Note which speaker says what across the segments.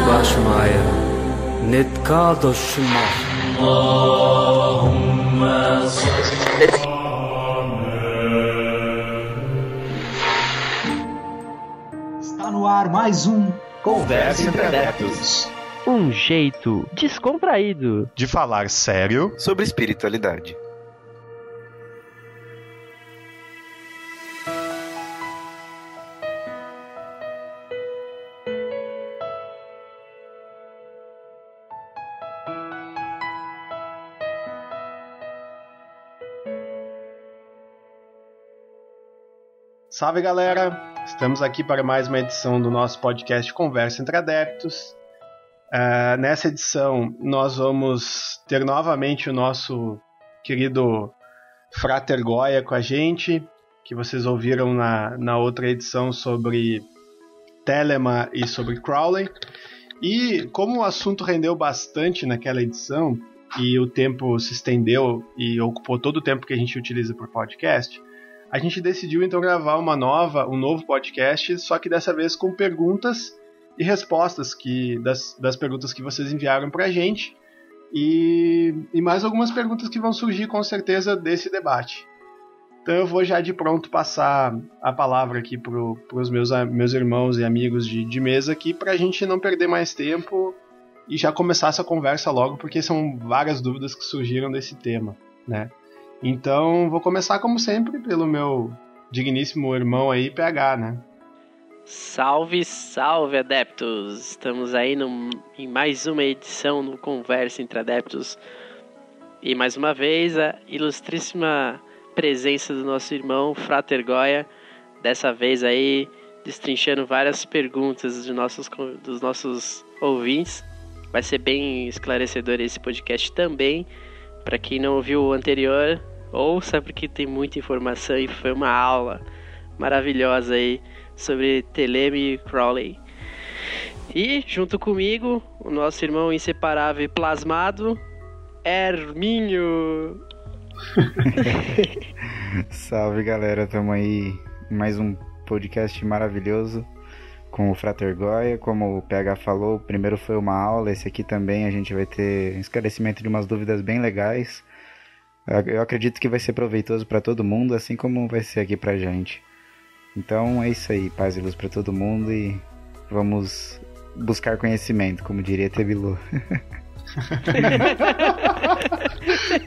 Speaker 1: Başmaya netka doshma Allahumma
Speaker 2: Está no ar mais um Conversa entre Adeptos.
Speaker 3: Um jeito descontraído
Speaker 4: de falar sério
Speaker 5: sobre espiritualidade.
Speaker 4: Salve, galera! Estamos aqui para mais uma edição do nosso podcast Conversa entre Adeptos. Nessa edição, nós vamos ter novamente o nosso querido Frater Goya com a gente, que vocês ouviram na outra edição sobre Telema e sobre Crowley. E como o assunto rendeu bastante naquela edição, e o tempo se estendeu e ocupou todo o tempo que a gente utiliza por podcast, a gente decidiu então gravar um novo podcast, só que dessa vez com perguntas e respostas das perguntas que vocês enviaram pra gente, e mais algumas perguntas que vão surgir com certeza desse debate. Então eu vou já de pronto passar a palavra aqui pros meus irmãos e amigos de mesa aqui, pra gente não perder mais tempo e já começar essa conversa logo, porque são várias dúvidas que surgiram desse tema, né? Então, vou começar, como sempre, pelo meu digníssimo irmão aí, PH, né?
Speaker 3: Salve, salve, adeptos! Estamos aí em mais uma edição do Conversa entre Adeptos. E, mais uma vez, a ilustríssima presença do nosso irmão, Frater Goya. Dessa vez aí, destrinchando várias perguntas dos nossos ouvintes. Vai ser bem esclarecedor esse podcast também. Para quem não ouviu o anterior, ouça, porque tem muita informação e foi uma aula maravilhosa aí sobre Telema e Crowley. E, junto comigo, o nosso irmão inseparável e plasmado, Hermínio.
Speaker 6: Salve, galera, estamos aí em mais um podcast maravilhoso com o Frater Goya. Como o PH falou, o primeiro foi uma aula, esse aqui também a gente vai ter esclarecimento de umas dúvidas bem legais. Eu acredito que vai ser proveitoso para todo mundo, assim como vai ser aqui pra gente. Então é isso aí, paz e luz para todo mundo e vamos buscar conhecimento, como diria Tebilu.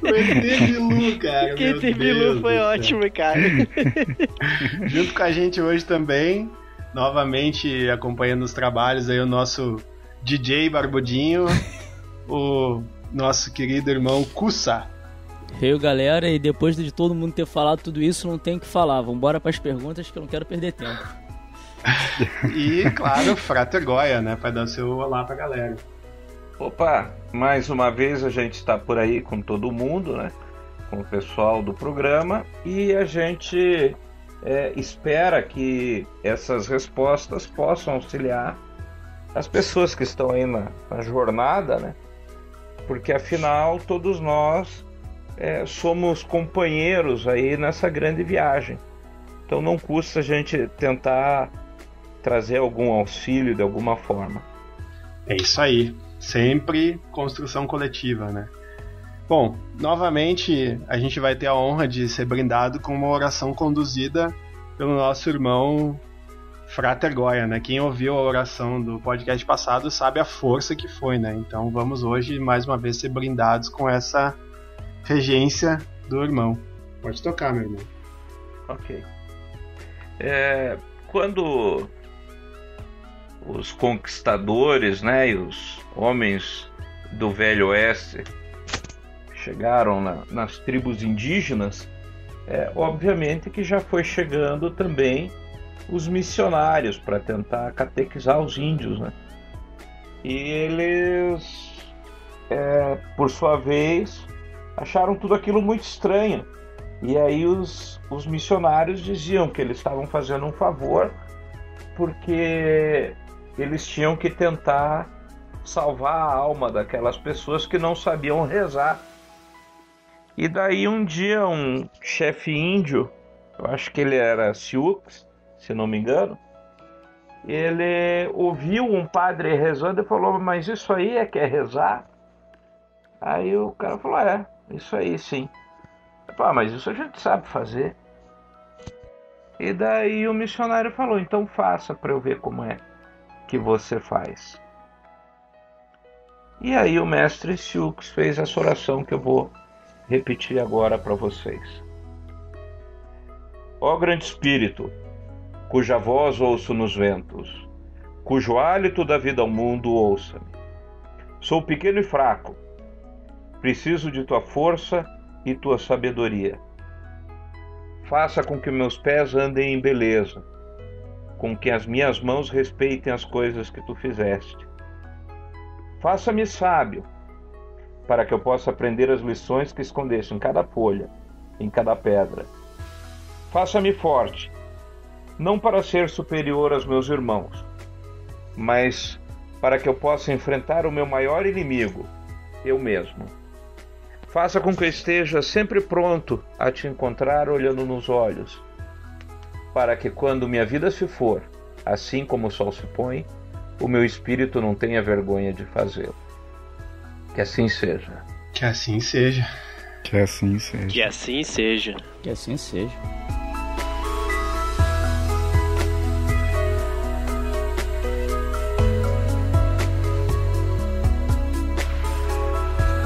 Speaker 4: O Tebilu, cara.
Speaker 3: Que Tebilu foi ótimo, cara.
Speaker 4: Junto com a gente hoje também, novamente acompanhando os trabalhos aí, o nosso DJ Barbudinho, o nosso querido irmão Kussa.
Speaker 7: Galera, e depois de todo mundo ter falado tudo isso, não tem o que falar. Vambora para as perguntas que eu não quero perder tempo.
Speaker 4: E, claro, Frater Goya, né, para dar o seu olá pra galera.
Speaker 8: Opa, mais uma vez a gente está por aí com todo mundo, né, com o pessoal do programa, e a gente espera que essas respostas possam auxiliar as pessoas que estão aí na jornada, né? Porque afinal todos nós somos companheiros aí nessa grande viagem. Então não custa a gente tentar trazer algum auxílio de alguma forma.
Speaker 4: É isso aí, sempre construção coletiva, né? Bom, novamente a gente vai ter a honra de ser brindado com uma oração conduzida pelo nosso irmão Frater Goya, né? Quem ouviu a oração do podcast passado sabe a força que foi, né? Então vamos hoje mais uma vez ser brindados com essa regência do irmão. Pode tocar, meu irmão.
Speaker 8: Ok. Quando os conquistadores, né, e os homens do Velho Oeste chegaram nas tribos indígenas, obviamente que já foi chegando também os missionários para tentar catequizar os índios, né? E eles, por sua vez, acharam tudo aquilo muito estranho. E aí os missionários diziam que eles estavam fazendo um favor, porque eles tinham que tentar salvar a alma daquelas pessoas que não sabiam rezar. E daí um dia um chefe índio, eu acho que ele era Sioux, se não me engano, ele ouviu um padre rezando e falou: mas isso aí é que é rezar? Aí o cara falou: isso aí sim. Mas isso a gente sabe fazer. E daí o missionário falou: então faça para eu ver como é que você faz. E aí o mestre Sioux fez essa oração que eu vou repetir agora para vocês. Ó grande Espírito, cuja voz ouço nos ventos, cujo hálito dá vida ao mundo, ouça-me. Sou pequeno e fraco, preciso de tua força e tua sabedoria. Faça com que meus pés andem em beleza, com que as minhas mãos respeitem as coisas que tu fizeste. Faça-me sábio, para que eu possa aprender as lições que escondeste em cada folha, em cada pedra. Faça-me forte, não para ser superior aos meus irmãos, mas para que eu possa enfrentar o meu maior inimigo, eu mesmo. Faça com que eu esteja sempre pronto a te encontrar olhando nos olhos, para que quando minha vida se for, assim como o sol se põe, o meu espírito não tenha vergonha de fazê-lo. Que assim seja.
Speaker 4: Que assim seja.
Speaker 6: Que assim seja.
Speaker 3: Que assim seja.
Speaker 7: Que assim seja.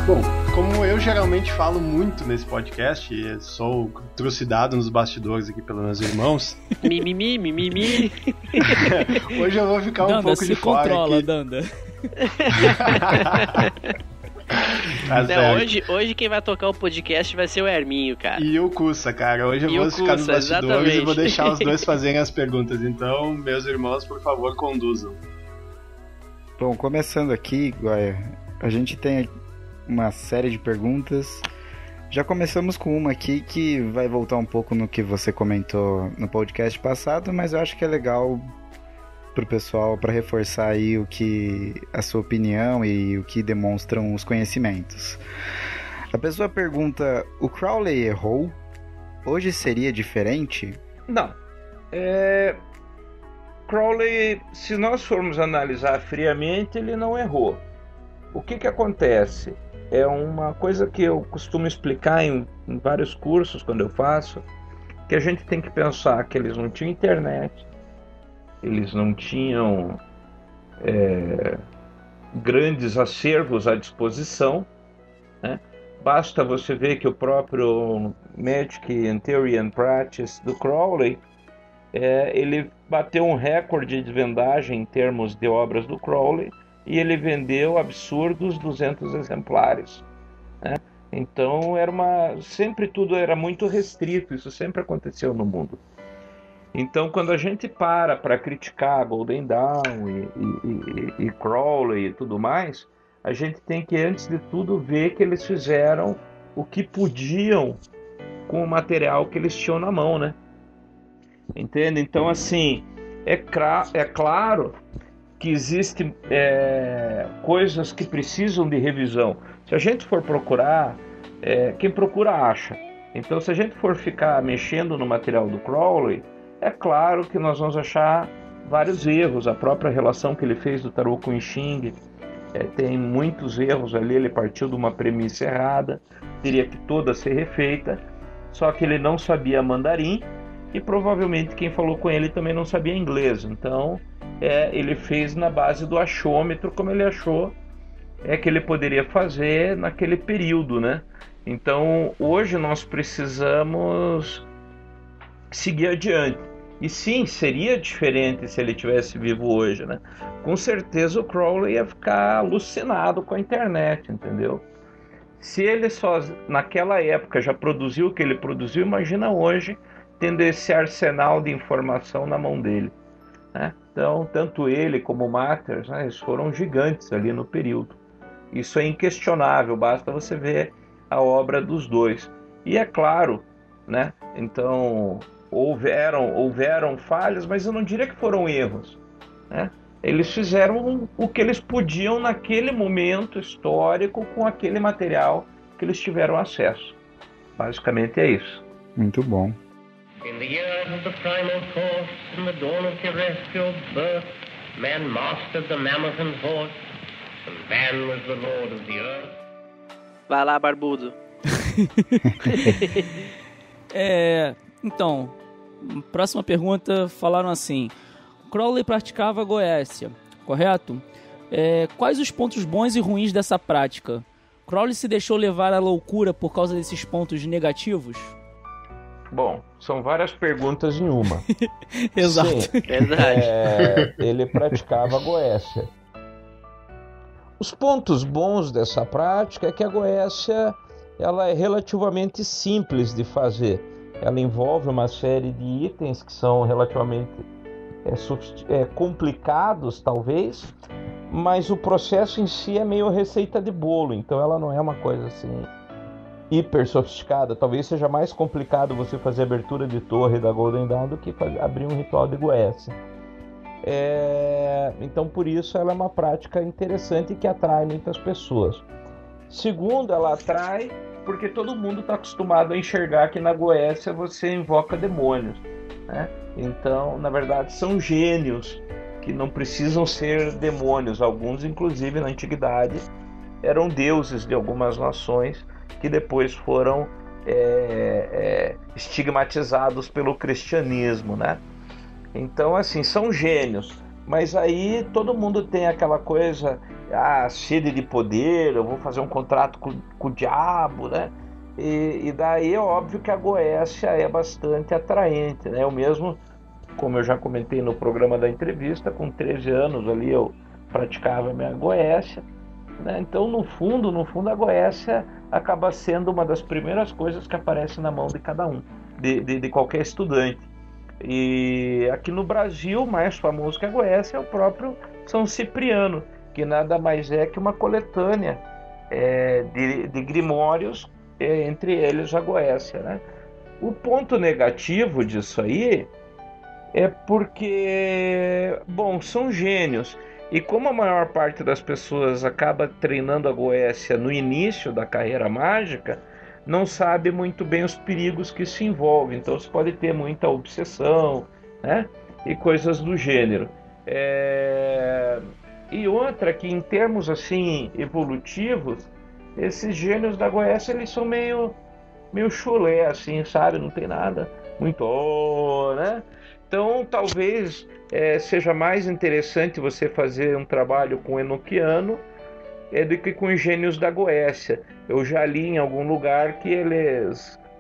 Speaker 4: Bom, como eu geralmente falo muito nesse podcast, e sou trucidado nos bastidores aqui pelos meus irmãos.
Speaker 3: Mimimi.
Speaker 4: Hoje eu vou ficar
Speaker 7: Danda,
Speaker 4: um pouco de fora
Speaker 7: controla,
Speaker 4: aqui.
Speaker 7: Danda.
Speaker 4: Tá certo.
Speaker 3: Hoje quem vai tocar o podcast vai ser o Herminho, cara.
Speaker 4: E o Cussa, cara. Hoje eu vou ficar nos bastidores
Speaker 3: exatamente.
Speaker 4: E vou deixar os dois fazerem as perguntas. Então, meus irmãos, por favor, conduzam.
Speaker 6: Bom, começando aqui, Goya, a gente tem uma série de perguntas. Já começamos com uma aqui que vai voltar um pouco no que você comentou no podcast passado, mas eu acho que é legal pro pessoal, para reforçar aí a sua opinião e o que demonstram os conhecimentos. A pessoa pergunta: o Crowley errou? Hoje seria diferente?
Speaker 8: Não. Crowley, se nós formos analisar friamente, ele não errou. O que acontece? É uma coisa que eu costumo explicar em vários cursos quando eu faço, que a gente tem que pensar que eles não tinham internet, eles não tinham grandes acervos à disposição, né? Basta você ver que o próprio Magic and Theory and Practice do Crowley, ele bateu um recorde de vendagem em termos de obras do Crowley, e ele vendeu absurdos 200 exemplares, né? Então sempre tudo era muito restrito, isso sempre aconteceu no mundo. Então quando a gente para criticar Golden Dawn e Crowley e tudo mais, a gente tem que, antes de tudo, ver que eles fizeram o que podiam com o material que eles tinham na mão, né? Entende? Então, assim, é claro que existem coisas que precisam de revisão. Se a gente for procurar, quem procura acha. Então, se a gente for ficar mexendo no material do Crowley, é claro que nós vamos achar vários erros. A própria relação que ele fez do tarô com o I Ching, tem muitos erros ali. Ele partiu de uma premissa errada, teria que toda ser refeita, só que ele não sabia mandarim e provavelmente quem falou com ele também não sabia inglês. Então ele fez na base do achômetro, como ele achou que ele poderia fazer naquele período, né? Então hoje nós precisamos seguir adiante. E sim, seria diferente se ele tivesse vivo hoje, né? Com certeza o Crowley ia ficar alucinado com a internet, entendeu? Se ele só naquela época já produziu o que ele produziu, imagina hoje tendo esse arsenal de informação na mão dele, né? Então, tanto ele como o Matters, né, eles foram gigantes ali no período. Isso é inquestionável, basta você ver a obra dos dois. E é claro, né? Então houveram falhas, mas eu não diria que foram erros, né? Eles fizeram o que eles podiam naquele momento histórico com aquele material que eles tiveram acesso. Basicamente é isso.
Speaker 6: Muito bom.
Speaker 5: In the years of the primal force, in the dawn of terrestrial birth, man mastered the mammoth and horse, and man was the lord of the earth.
Speaker 3: Vai lá, Barbudo.
Speaker 7: Então, próxima pergunta, falaram assim: Crowley praticava goécia, correto? Quais os pontos bons e ruins dessa prática? Crowley se deixou levar à loucura por causa desses pontos negativos?
Speaker 8: Bom, são várias perguntas em uma.
Speaker 7: Exato.
Speaker 8: Sim,
Speaker 3: Verdade.
Speaker 8: ele praticava goécia. Os pontos bons dessa prática é que a goécia ela é relativamente simples de fazer. Ela envolve uma série de itens que são relativamente complicados, talvez, mas o processo em si é meio receita de bolo, então ela não é uma coisa assim hiper sofisticada. Talvez seja mais complicado você fazer a abertura de torre da Golden Dawn do que abrir um ritual de goécia. Então por isso ela é uma prática interessante que atrai muitas pessoas. Segundo, ela atrai porque todo mundo está acostumado a enxergar que na goécia você invoca demônios, né? Então, na verdade, são gênios que não precisam ser demônios. Alguns, inclusive, na antiguidade, eram deuses de algumas nações que depois foram estigmatizados pelo cristianismo, né? Então, assim, são gênios. Mas aí todo mundo tem aquela coisa, sede de poder, eu vou fazer um contrato com o diabo, né? E daí é óbvio que a goécia é bastante atraente, né? Eu mesmo, como eu já comentei no programa da entrevista, com 13 anos ali eu praticava a minha goécia, né? Então, no fundo, a goécia acaba sendo uma das primeiras coisas que aparece na mão de cada um, de qualquer estudante. E aqui no Brasil, o mais famoso que a goécia é o próprio São Cipriano, que nada mais é que uma coletânea de grimórios, entre eles a goécia, né? O ponto negativo disso aí é porque, bom, são gênios, e como a maior parte das pessoas acaba treinando a goécia no início da carreira mágica, não sabe muito bem os perigos que se envolvem. Então você pode ter muita obsessão, né? E coisas do gênero. E outra que, em termos assim evolutivos, esses gênios da goécia eles são meio chulé, assim, sabe? Não tem nada muito, né? Então talvez seja mais interessante você fazer um trabalho com enoquiano do que com os gênios da goécia. Eu já li em algum lugar que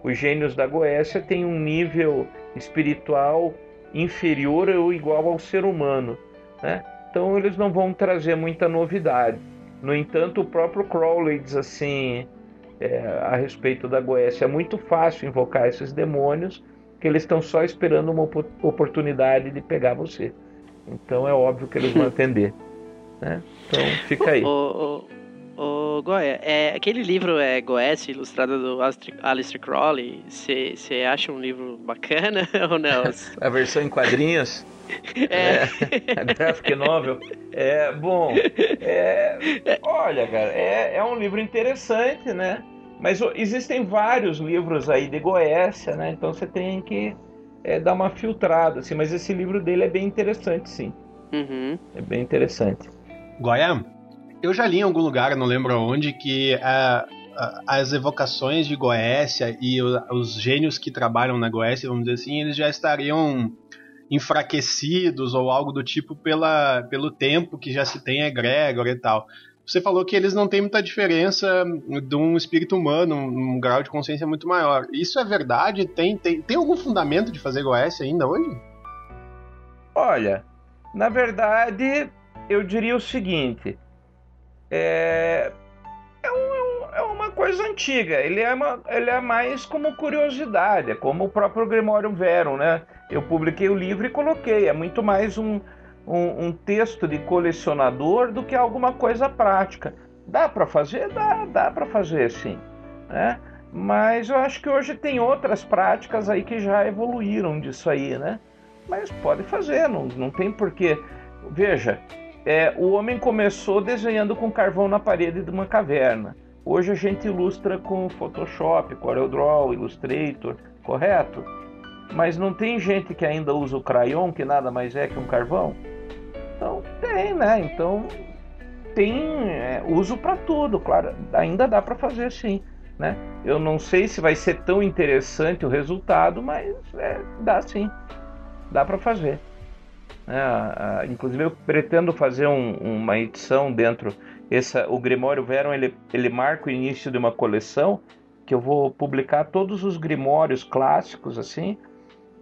Speaker 8: os gênios da goécia têm um nível espiritual inferior ou igual ao ser humano, né? Então eles não vão trazer muita novidade. No entanto, o próprio Crowley diz assim a respeito da goécia: é muito fácil invocar esses demônios, que eles estão só esperando uma oportunidade de pegar você. Então é óbvio que eles vão atender, né? Então fica aí.
Speaker 3: Goya, aquele livro Goécia, ilustrado do Aleister Crowley, você acha um livro bacana ou não?
Speaker 8: A versão em quadrinhos? A graphic novel. Bom, olha, cara, é um livro interessante, né? Mas existem vários livros aí de goécia, né? Então você tem que dar uma filtrada, assim. Mas esse livro dele é bem interessante, sim.
Speaker 3: Uhum.
Speaker 8: É bem interessante.
Speaker 4: Goya, eu já li em algum lugar, não lembro onde, que as evocações de goécia e os gênios que trabalham na goécia, vamos dizer assim, eles já estariam enfraquecidos ou algo do tipo pelo tempo que já se tem egrégor e tal. Você falou que eles não têm muita diferença de um espírito humano, um grau de consciência muito maior. Isso é verdade? Tem algum fundamento de fazer goécia ainda hoje?
Speaker 8: Olha, na verdade, eu diria o seguinte: é uma coisa antiga. Ele é mais como curiosidade, é como o próprio Grimorium Verum, né? Eu publiquei o livro e coloquei. É muito mais um texto de colecionador do que alguma coisa prática. Dá para fazer? Dá para fazer, sim, né? Mas eu acho que hoje tem outras práticas aí que já evoluíram disso aí, né? Mas pode fazer, não tem porquê. veja, o homem começou desenhando com carvão na parede de uma caverna. Hoje a gente ilustra com Photoshop, CorelDRAW, Illustrator, correto? Mas não tem gente que ainda usa o crayon, que nada mais é que um carvão? Então tem, né? Então tem uso para tudo, claro, ainda dá para fazer sim, né? Eu não sei se vai ser tão interessante o resultado, mas dá sim, dá para fazer. Inclusive eu pretendo fazer uma edição dentro, o Grimório Verum, ele marca o início de uma coleção que eu vou publicar todos os grimórios clássicos assim,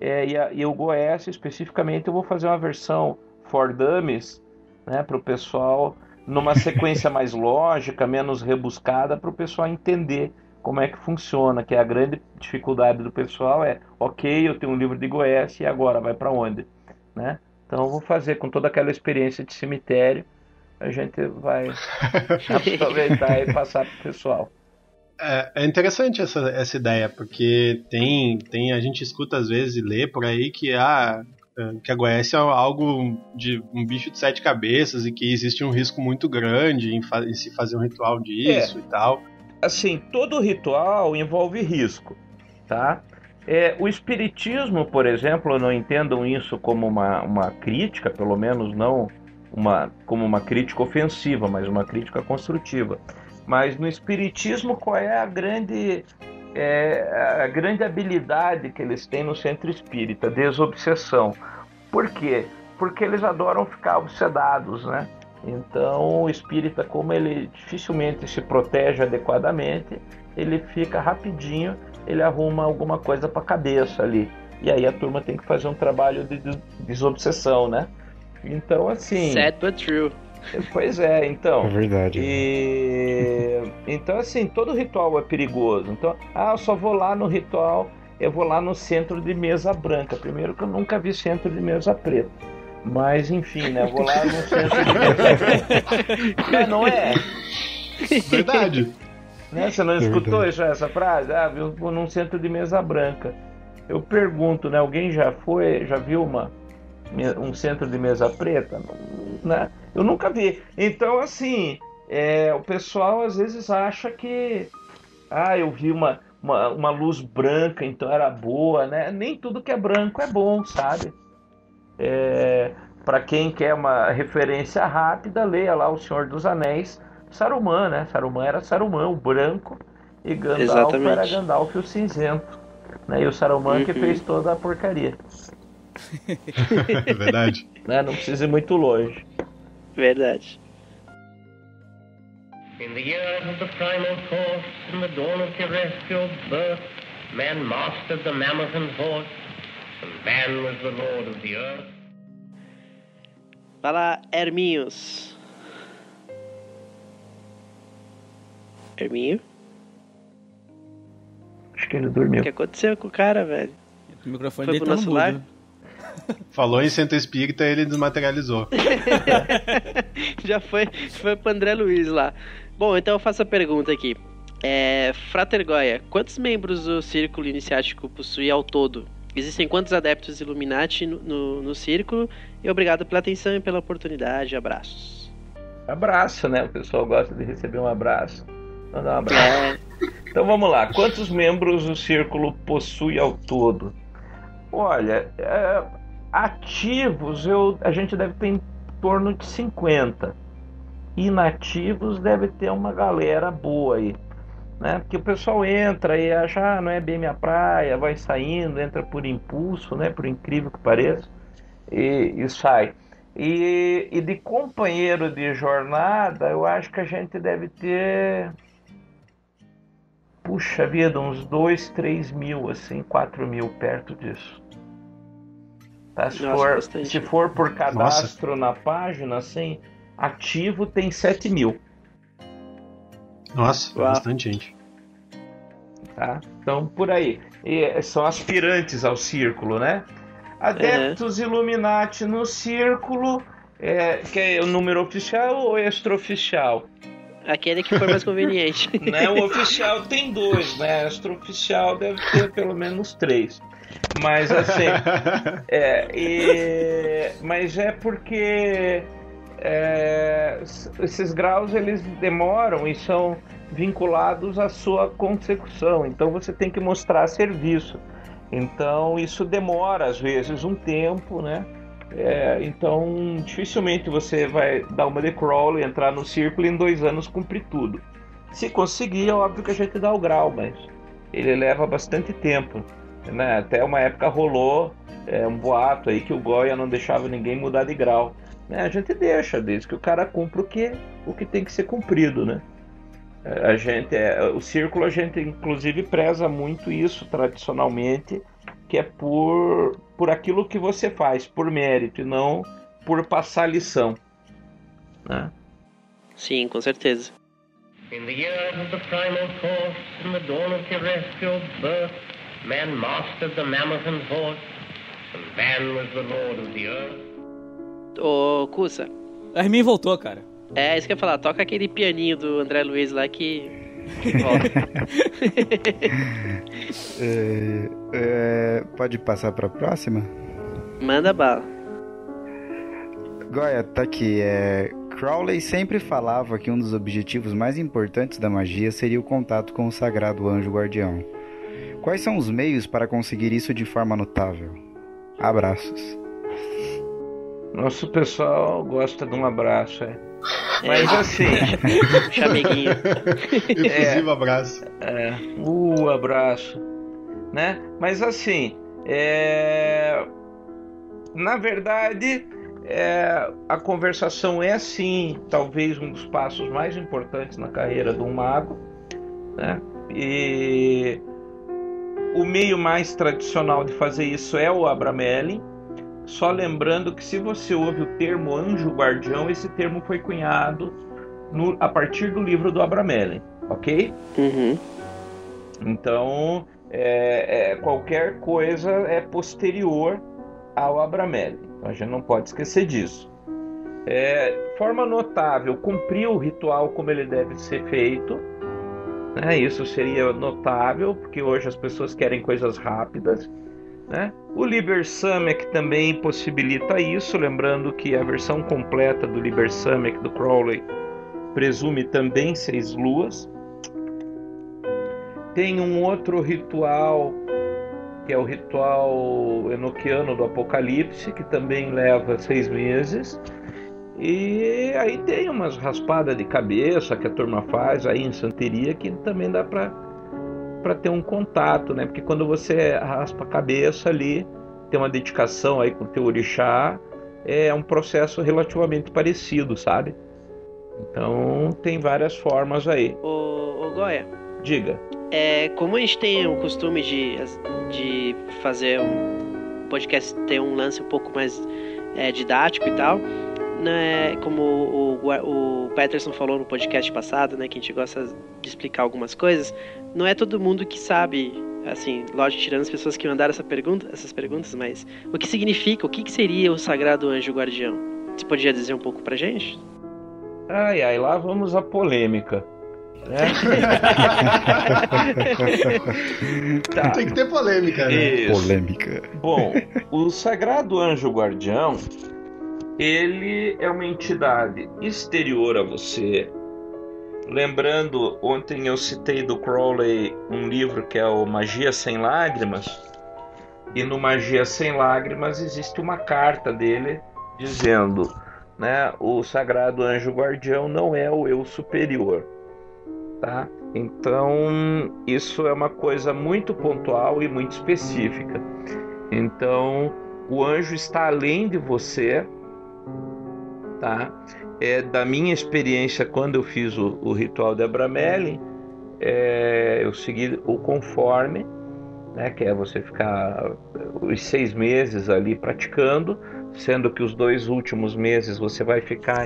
Speaker 8: e o Goécia especificamente eu vou fazer uma versão for dummies, né, para o pessoal, numa sequência mais lógica, menos rebuscada, para o pessoal entender como é que funciona, que é a grande dificuldade do pessoal ok, eu tenho um livro de Goécia e agora vai para onde, né? Então eu vou fazer com toda aquela experiência de cemitério, a gente vai aproveitar e passar para o pessoal.
Speaker 4: É interessante essa ideia, porque a gente escuta às vezes e lê por aí que a Goécia é algo de um bicho de 7 cabeças e que existe um risco muito grande em se fazer um ritual disso e tal.
Speaker 8: Assim, todo ritual envolve risco, tá? O espiritismo, por exemplo, não entendam isso como uma crítica, pelo menos não como uma crítica ofensiva, mas uma crítica construtiva. Mas no espiritismo, qual é a grande habilidade que eles têm no centro espírita? Desobsessão. Por quê? Porque eles adoram ficar obsedados, né? Então o espírita, como ele dificilmente se protege adequadamente, ele fica rapidinho, ele arruma alguma coisa para a cabeça ali. E aí a turma tem que fazer um trabalho de desobsessão, né? Então assim...
Speaker 3: Sad but true.
Speaker 8: Pois é, então.
Speaker 6: É verdade.
Speaker 8: Então, assim, todo ritual é perigoso. Então, eu só vou lá no ritual, eu vou lá no centro de mesa branca. Primeiro que eu nunca vi centro de mesa preta. Mas, enfim, né? Eu vou lá no centro de mesa branca. Mas não é?
Speaker 4: Verdade.
Speaker 8: Né? Você não escutou essa frase? Eu vou num centro de mesa branca. Eu pergunto, né? Alguém já viu um centro de mesa preta? Né? Eu nunca vi. Então, assim, o pessoal às vezes acha que eu vi uma luz branca, então era boa, né? Nem tudo que é branco é bom, sabe? Para quem quer uma referência rápida, leia lá O Senhor dos Anéis, Saruman, né? Saruman era Saruman, o branco, e Gandalf era Gandalf, o cinzento, né? E o Saruman que fez toda a porcaria.
Speaker 4: Verdade.
Speaker 8: Né? Não precisa ir muito longe.
Speaker 3: Verdade.
Speaker 5: In the years of the primal force, in the dawn of terrestrial birth, man mastered the mammoth and horse, and man was the lord of the earth.
Speaker 3: Fala, Herminhos. Herminho?
Speaker 8: Acho que ele dormiu.
Speaker 3: O que aconteceu com o cara, velho?
Speaker 7: O microfone
Speaker 3: Foi
Speaker 7: dele
Speaker 3: pro
Speaker 7: tá no
Speaker 3: nosso lar?
Speaker 7: mudo.
Speaker 4: Falou em centro espírita e ele desmaterializou.
Speaker 3: Já foi pro André Luiz lá. Bom, então eu faço a pergunta aqui. Frater Goya, quantos membros o Círculo Iniciático possui ao todo? Existem quantos adeptos Illuminati no Círculo? E obrigado pela atenção e pela oportunidade. Abraços.
Speaker 8: Abraço, né? O pessoal gosta de receber um abraço. Mandar um abraço. Então vamos lá. Quantos membros o Círculo possui ao todo? Olha, ativos a gente deve ter em torno de 50. Inativos deve ter uma galera boa aí, né? Porque o pessoal entra e acha, não é bem minha praia, vai saindo, entra por impulso, né? Por incrível que pareça, e sai. E de companheiro de jornada, eu acho que a gente deve ter, puxa vida, uns 2, 3 mil, assim, 4 mil, perto disso. Tá? Se for por cadastro na página, assim, ativo tem 7 mil.
Speaker 4: Nossa, bastante gente.
Speaker 8: Tá? Então, por aí. E são aspirantes ao círculo, né? Adeptos Illuminati no círculo, que é o número oficial ou extraoficial?
Speaker 3: Aquele que for mais conveniente.
Speaker 8: Né? O oficial tem 2, né? O extraoficial deve ter pelo menos 3. Mas assim, mas é porque esses graus eles demoram e são vinculados à sua consecução. Então você tem que mostrar serviço. Então isso demora às vezes um tempo, né? Então dificilmente você vai dar uma de Crowley, entrar no círculo e em 2 anos cumprir tudo. Se conseguir, é óbvio que a gente dá o grau, mas ele leva bastante tempo, né? Até uma época rolou um boato aí que o Goya não deixava ninguém mudar de grau, né? A gente deixa, desde que o cara cumpra o que tem que ser cumprido, né? O círculo, a gente inclusive preza muito isso tradicionalmente, que é por aquilo que você faz, por mérito, e não por passar lição, né?
Speaker 3: Sim, com certeza.
Speaker 5: In the years of the primal force, in the dawn of terrestrial birth, man mastered the mammoth and horse, and man was the lord of the earth.
Speaker 3: Ô, Cusa.
Speaker 7: Armin voltou, cara.
Speaker 3: Isso que eu ia falar. Toca aquele pianinho do André Luiz lá que volta.
Speaker 6: Pode passar para a próxima?
Speaker 3: Manda bala.
Speaker 6: Goya, tá aqui. Crowley sempre falava que um dos objetivos mais importantes da magia seria o contato com o sagrado anjo guardião. Quais são os meios para conseguir isso de forma notável? Abraços.
Speaker 8: Nosso pessoal gosta de um abraço, Mas assim...
Speaker 3: Chameguinho.
Speaker 4: Inclusive abraço.
Speaker 8: Abraço. Né? Mas assim, na verdade... a conversação é sim, talvez um dos passos mais importantes na carreira de um mago, né? E o meio mais tradicional de fazer isso é o Abramelin. Só lembrando que se você ouve o termo anjo guardião, esse termo foi cunhado a partir do livro do Abramelin, ok?
Speaker 3: Uhum.
Speaker 8: Então qualquer coisa é posterior ao Abramelin. A gente não pode esquecer disso. Forma notável, cumprir o ritual como ele deve ser feito, né? Isso seria notável, porque hoje as pessoas querem coisas rápidas, né? O Liber Samekh também possibilita isso, lembrando que a versão completa do Liber Samekh do Crowley presume também 6 luas. Tem um outro ritual, que é o ritual enoquiano do Apocalipse, que também leva 6 meses. E aí tem umas raspadas de cabeça que a turma faz aí em santeria, que também dá para ter um contato, né? Porque quando você raspa a cabeça ali, tem uma dedicação aí com o teu orixá, é um processo relativamente parecido, sabe? Então tem várias formas aí.
Speaker 3: Ô Goya.
Speaker 8: Diga.
Speaker 3: Como a gente tem o costume de fazer um podcast, ter um lance um pouco mais didático e tal, né? Como o Peterson falou no podcast passado, né? Que a gente gosta de explicar algumas coisas. Não é todo mundo que sabe, assim, lógico, tirando as pessoas que mandaram essas perguntas, mas o que significa, o que seria o Sagrado Anjo Guardião? Você podia dizer um pouco pra gente?
Speaker 8: Ai, lá vamos à polêmica.
Speaker 4: Tá. Tem que ter polêmica, né?
Speaker 8: Isso.
Speaker 6: Polêmica.
Speaker 8: Bom, o Sagrado Anjo Guardião, ele é uma entidade exterior a você. Lembrando, ontem eu citei do Crowley um livro que é o Magia Sem Lágrimas, e no Magia Sem Lágrimas existe uma carta dele dizendo, né, o Sagrado Anjo Guardião não é o eu superior. Tá? Então isso é uma coisa muito pontual e muito específica. Então o anjo está além de você, tá? Da minha experiência, quando eu fiz o ritual de Abramelin, eu segui o conforme, né? Que é você ficar os 6 meses ali praticando, sendo que os 2 últimos meses você vai ficar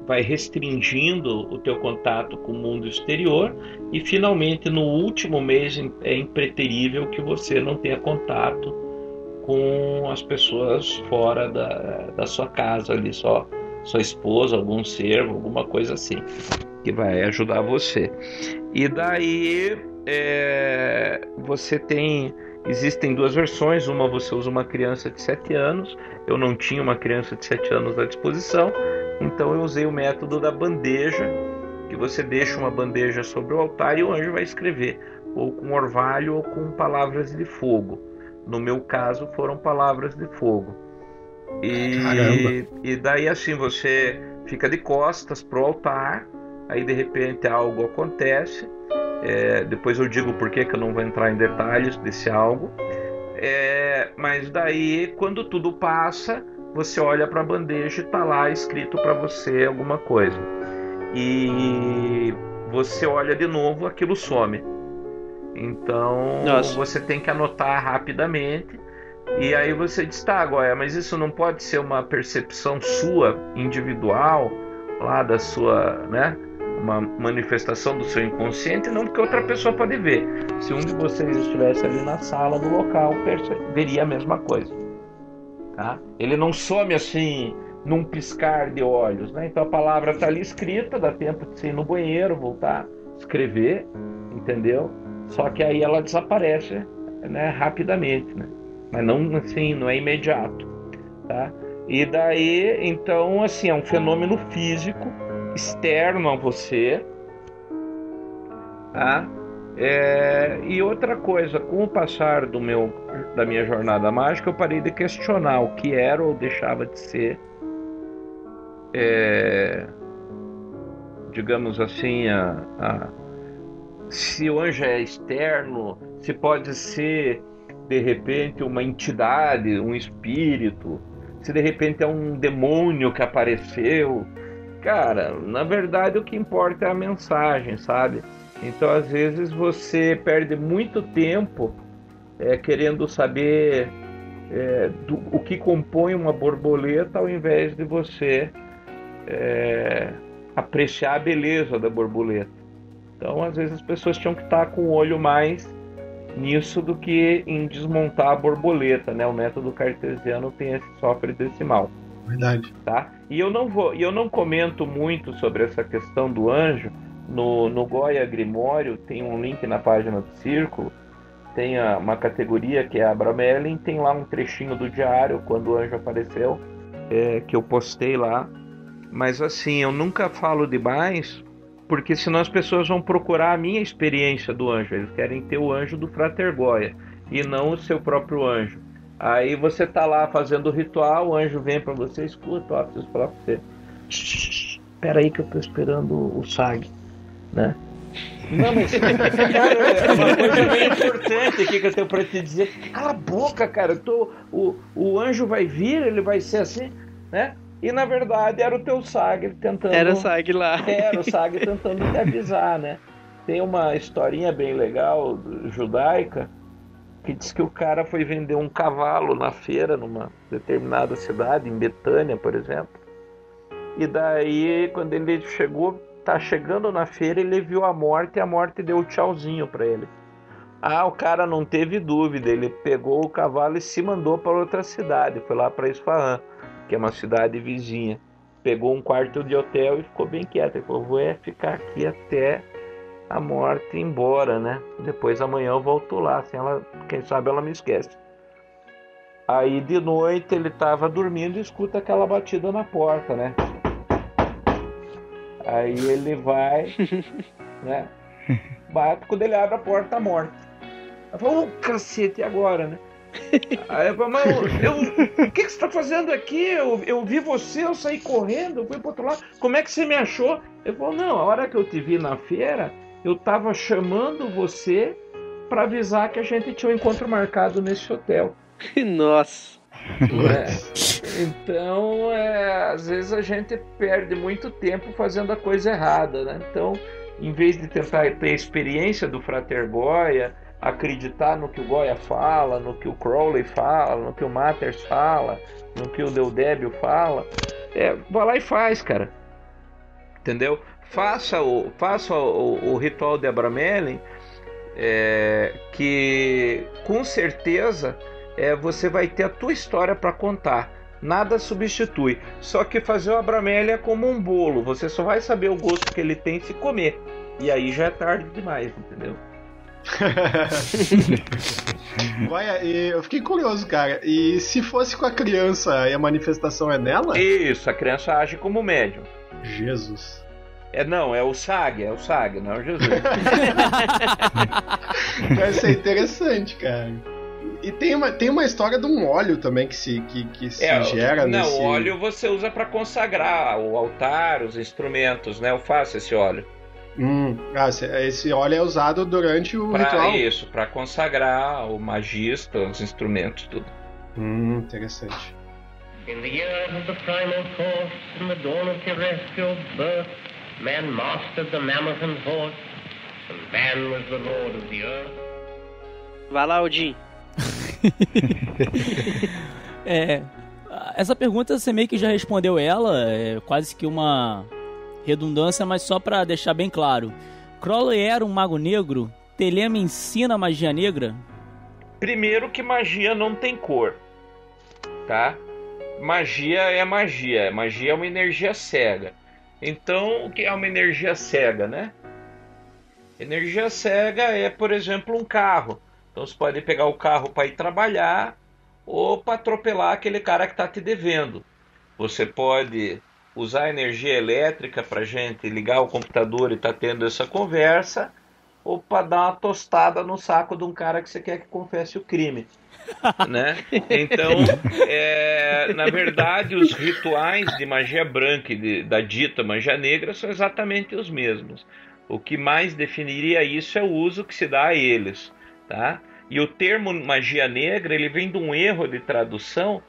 Speaker 8: vai restringindo o teu contato com o mundo exterior, e finalmente no último mês é impreterível que você não tenha contato com as pessoas fora da sua casa ali, sua esposa, algum servo, alguma coisa assim, que vai ajudar você. E daí você tem Existem duas versões, uma você usa uma criança de 7 anos, eu não tinha uma criança de 7 anos à disposição, então eu usei o método da bandeja, que você deixa uma bandeja sobre o altar e o anjo vai escrever, ou com orvalho ou com palavras de fogo. No meu caso foram palavras de fogo. E daí assim você fica de costas pro altar, aí de repente algo acontece. Depois eu digo por que eu não vou entrar em detalhes desse algo. Mas daí quando tudo passa, você olha para a bandeja e está lá escrito para você alguma coisa. E você olha de novo, aquilo some. Então você tem que anotar rapidamente. E aí você diz, tá, Goya, mas isso não pode ser uma percepção sua, individual, lá da sua, né? Uma manifestação do seu inconsciente, não, porque outra pessoa pode ver. Se um de vocês estivesse ali na sala, no local, veria a mesma coisa. Tá? Ele não some assim num piscar de olhos, né? Então a palavra está ali escrita, dá tempo de você ir no banheiro, voltar, escrever, entendeu? Só que aí ela desaparece, né, rapidamente, né? Mas não assim, não é imediato, tá? E daí, então, assim, é um fenômeno físico externo a você, tá? E outra coisa, com o passar da minha jornada mágica, eu parei de questionar o que era ou deixava de ser, digamos assim, se o anjo é externo, se pode ser de repente uma entidade, um espírito, se de repente é um demônio que apareceu. Cara, na verdade o que importa é a mensagem, sabe? Então às vezes você perde muito tempo querendo saber o que compõe uma borboleta, ao invés de você apreciar a beleza da borboleta. Então às vezes as pessoas tinham que estar com o olho mais nisso do que em desmontar a borboleta, né? O método cartesiano sofre desse mal.
Speaker 4: Verdade.
Speaker 8: Tá? E eu não comento muito sobre essa questão do anjo. No Goya Grimório tem um link na página do Círculo, tem uma categoria que é Abramelin, tem lá um trechinho do diário quando o anjo apareceu, que eu postei lá. Mas assim, eu nunca falo demais, porque senão as pessoas vão procurar a minha experiência do anjo. Eles querem ter o anjo do Frater Goya e não o seu próprio anjo. Aí você tá lá fazendo o ritual, o anjo vem pra você, escuta, ó, preciso falar pra você. Espera aí que eu tô esperando o SAG, né? Não, mas cara, é uma coisa bem importante aqui que eu tenho pra te dizer. Cala a boca, cara, o anjo vai vir, ele vai ser assim, né? E na verdade era o teu SAG tentando...
Speaker 3: Era o SAG lá.
Speaker 8: Era o SAG tentando te avisar, né? Tem uma historinha bem legal, judaica, que diz que o cara foi vender um cavalo na feira, numa determinada cidade, em Betânia, por exemplo. E daí, quando ele tá chegando na feira, ele viu a morte e a morte deu um tchauzinho para ele. O cara não teve dúvida, ele pegou o cavalo e se mandou para outra cidade, foi lá para Isfahan, que é uma cidade vizinha. Pegou um quarto de hotel e ficou bem quieto. Ele falou, vou ficar aqui até a morte ir embora, né? Depois amanhã eu volto lá, assim, quem sabe ela me esquece. Aí de noite ele tava dormindo e escuta aquela batida na porta, né? Aí ele vai, né? Bate, quando ele abre a porta, tá morto. Ele falou, cacete, e agora, né? Aí eu falei, mas o que você tá fazendo aqui? Eu vi você, eu saí correndo, eu fui pro outro lado. Como é que você me achou? Ele falou, não, a hora que eu te vi na feira, eu tava chamando você para avisar que a gente tinha um encontro marcado nesse hotel.
Speaker 3: Nossa.
Speaker 8: Então, às vezes a gente perde muito tempo fazendo a coisa errada, né? Então, em vez de tentar ter a experiência do Frater Goya, acreditar no que o Goya fala, no que o Crowley fala, no que o Matters fala, no que o Deudébio fala, vai lá e faz, cara. Entendeu? Faça o ritual de Abramelin, que com certeza você vai ter a tua história para contar. Nada substitui. Só que fazer o Abramelin é como um bolo. Você só vai saber o gosto que ele tem se comer. E aí já é tarde demais, entendeu?
Speaker 4: Olha, eu fiquei curioso, cara. E se fosse com a criança e a manifestação é nela?
Speaker 8: Isso, a criança age como médium.
Speaker 4: Jesus.
Speaker 8: Não, é o SAG, não é o Jesus.
Speaker 4: Vai ser interessante, cara. E tem uma história de um óleo também que se gera
Speaker 8: não,
Speaker 4: nesse...
Speaker 8: o óleo você usa para consagrar o altar, os instrumentos, né? Eu faço esse óleo.
Speaker 4: Esse óleo é usado durante o ritual?
Speaker 8: Isso, para consagrar o magista, os instrumentos, tudo.
Speaker 4: Interessante.
Speaker 5: In the years of the primal course, in the dawn of terrestrial birth, man mastered the mammoth and horse, and man was the lord of the earth.
Speaker 3: Vai lá, Odin.
Speaker 7: Essa pergunta você meio que já respondeu ela, é quase que uma redundância, mas só pra deixar bem claro. Crowley era um mago negro? Thelema ensina magia negra?
Speaker 8: Primeiro que magia não tem cor, tá? Magia é magia é uma energia cega. Então, o que é uma energia cega, né? Energia cega é, por exemplo, um carro. Então você pode pegar o carro para ir trabalhar ou para atropelar aquele cara que está te devendo. Você pode usar a energia elétrica para a gente ligar o computador e estar tendo essa conversa, ou para dar uma tostada no saco de um cara que você quer que confesse o crime. Né? Então, na verdade, os rituais de magia branca e da dita magia negra são exatamente os mesmos. O que mais definiria isso é o uso que se dá a eles, tá? E o termo magia negra, ele vem de um erro de tradução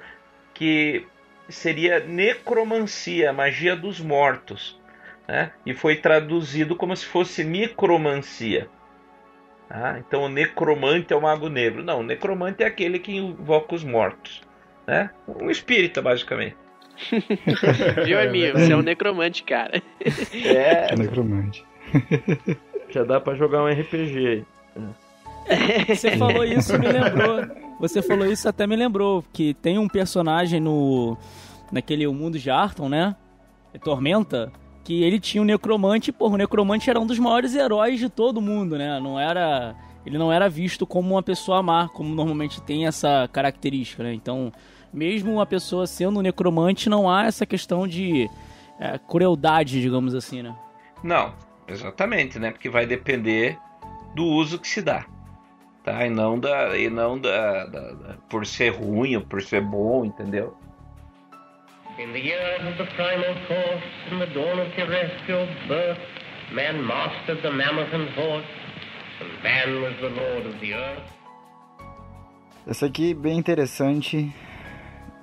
Speaker 8: que seria necromancia, magia dos mortos, né? E foi traduzido como se fosse micromancia. Então o necromante é o mago negro. Não, o necromante é aquele que invoca os mortos, né? Um espírita, basicamente.
Speaker 3: Viu, Arminho? Você é um necromante, cara.
Speaker 6: Necromante.
Speaker 8: Já dá pra jogar um RPG aí.
Speaker 7: Você falou isso, me lembrou. Você falou isso, até me lembrou que tem um personagem naquele O Mundo de Arton, né? Tormenta, que ele tinha um necromante. Porra, o necromante era um dos maiores heróis de todo mundo, né? Ele não era visto como uma pessoa má, como normalmente tem essa característica, né? Então, mesmo uma pessoa sendo um necromante, não há essa questão de crueldade, digamos assim, né?
Speaker 8: Não, exatamente, né? Porque vai depender do uso que se dá, tá? E não por ser ruim ou por ser bom, entendeu?
Speaker 5: In the years of the primal course, in the dawn of terrestrial birth, man mastered the mammoth and horse, and man was the lord of the earth.
Speaker 6: Essa aqui bem interessante.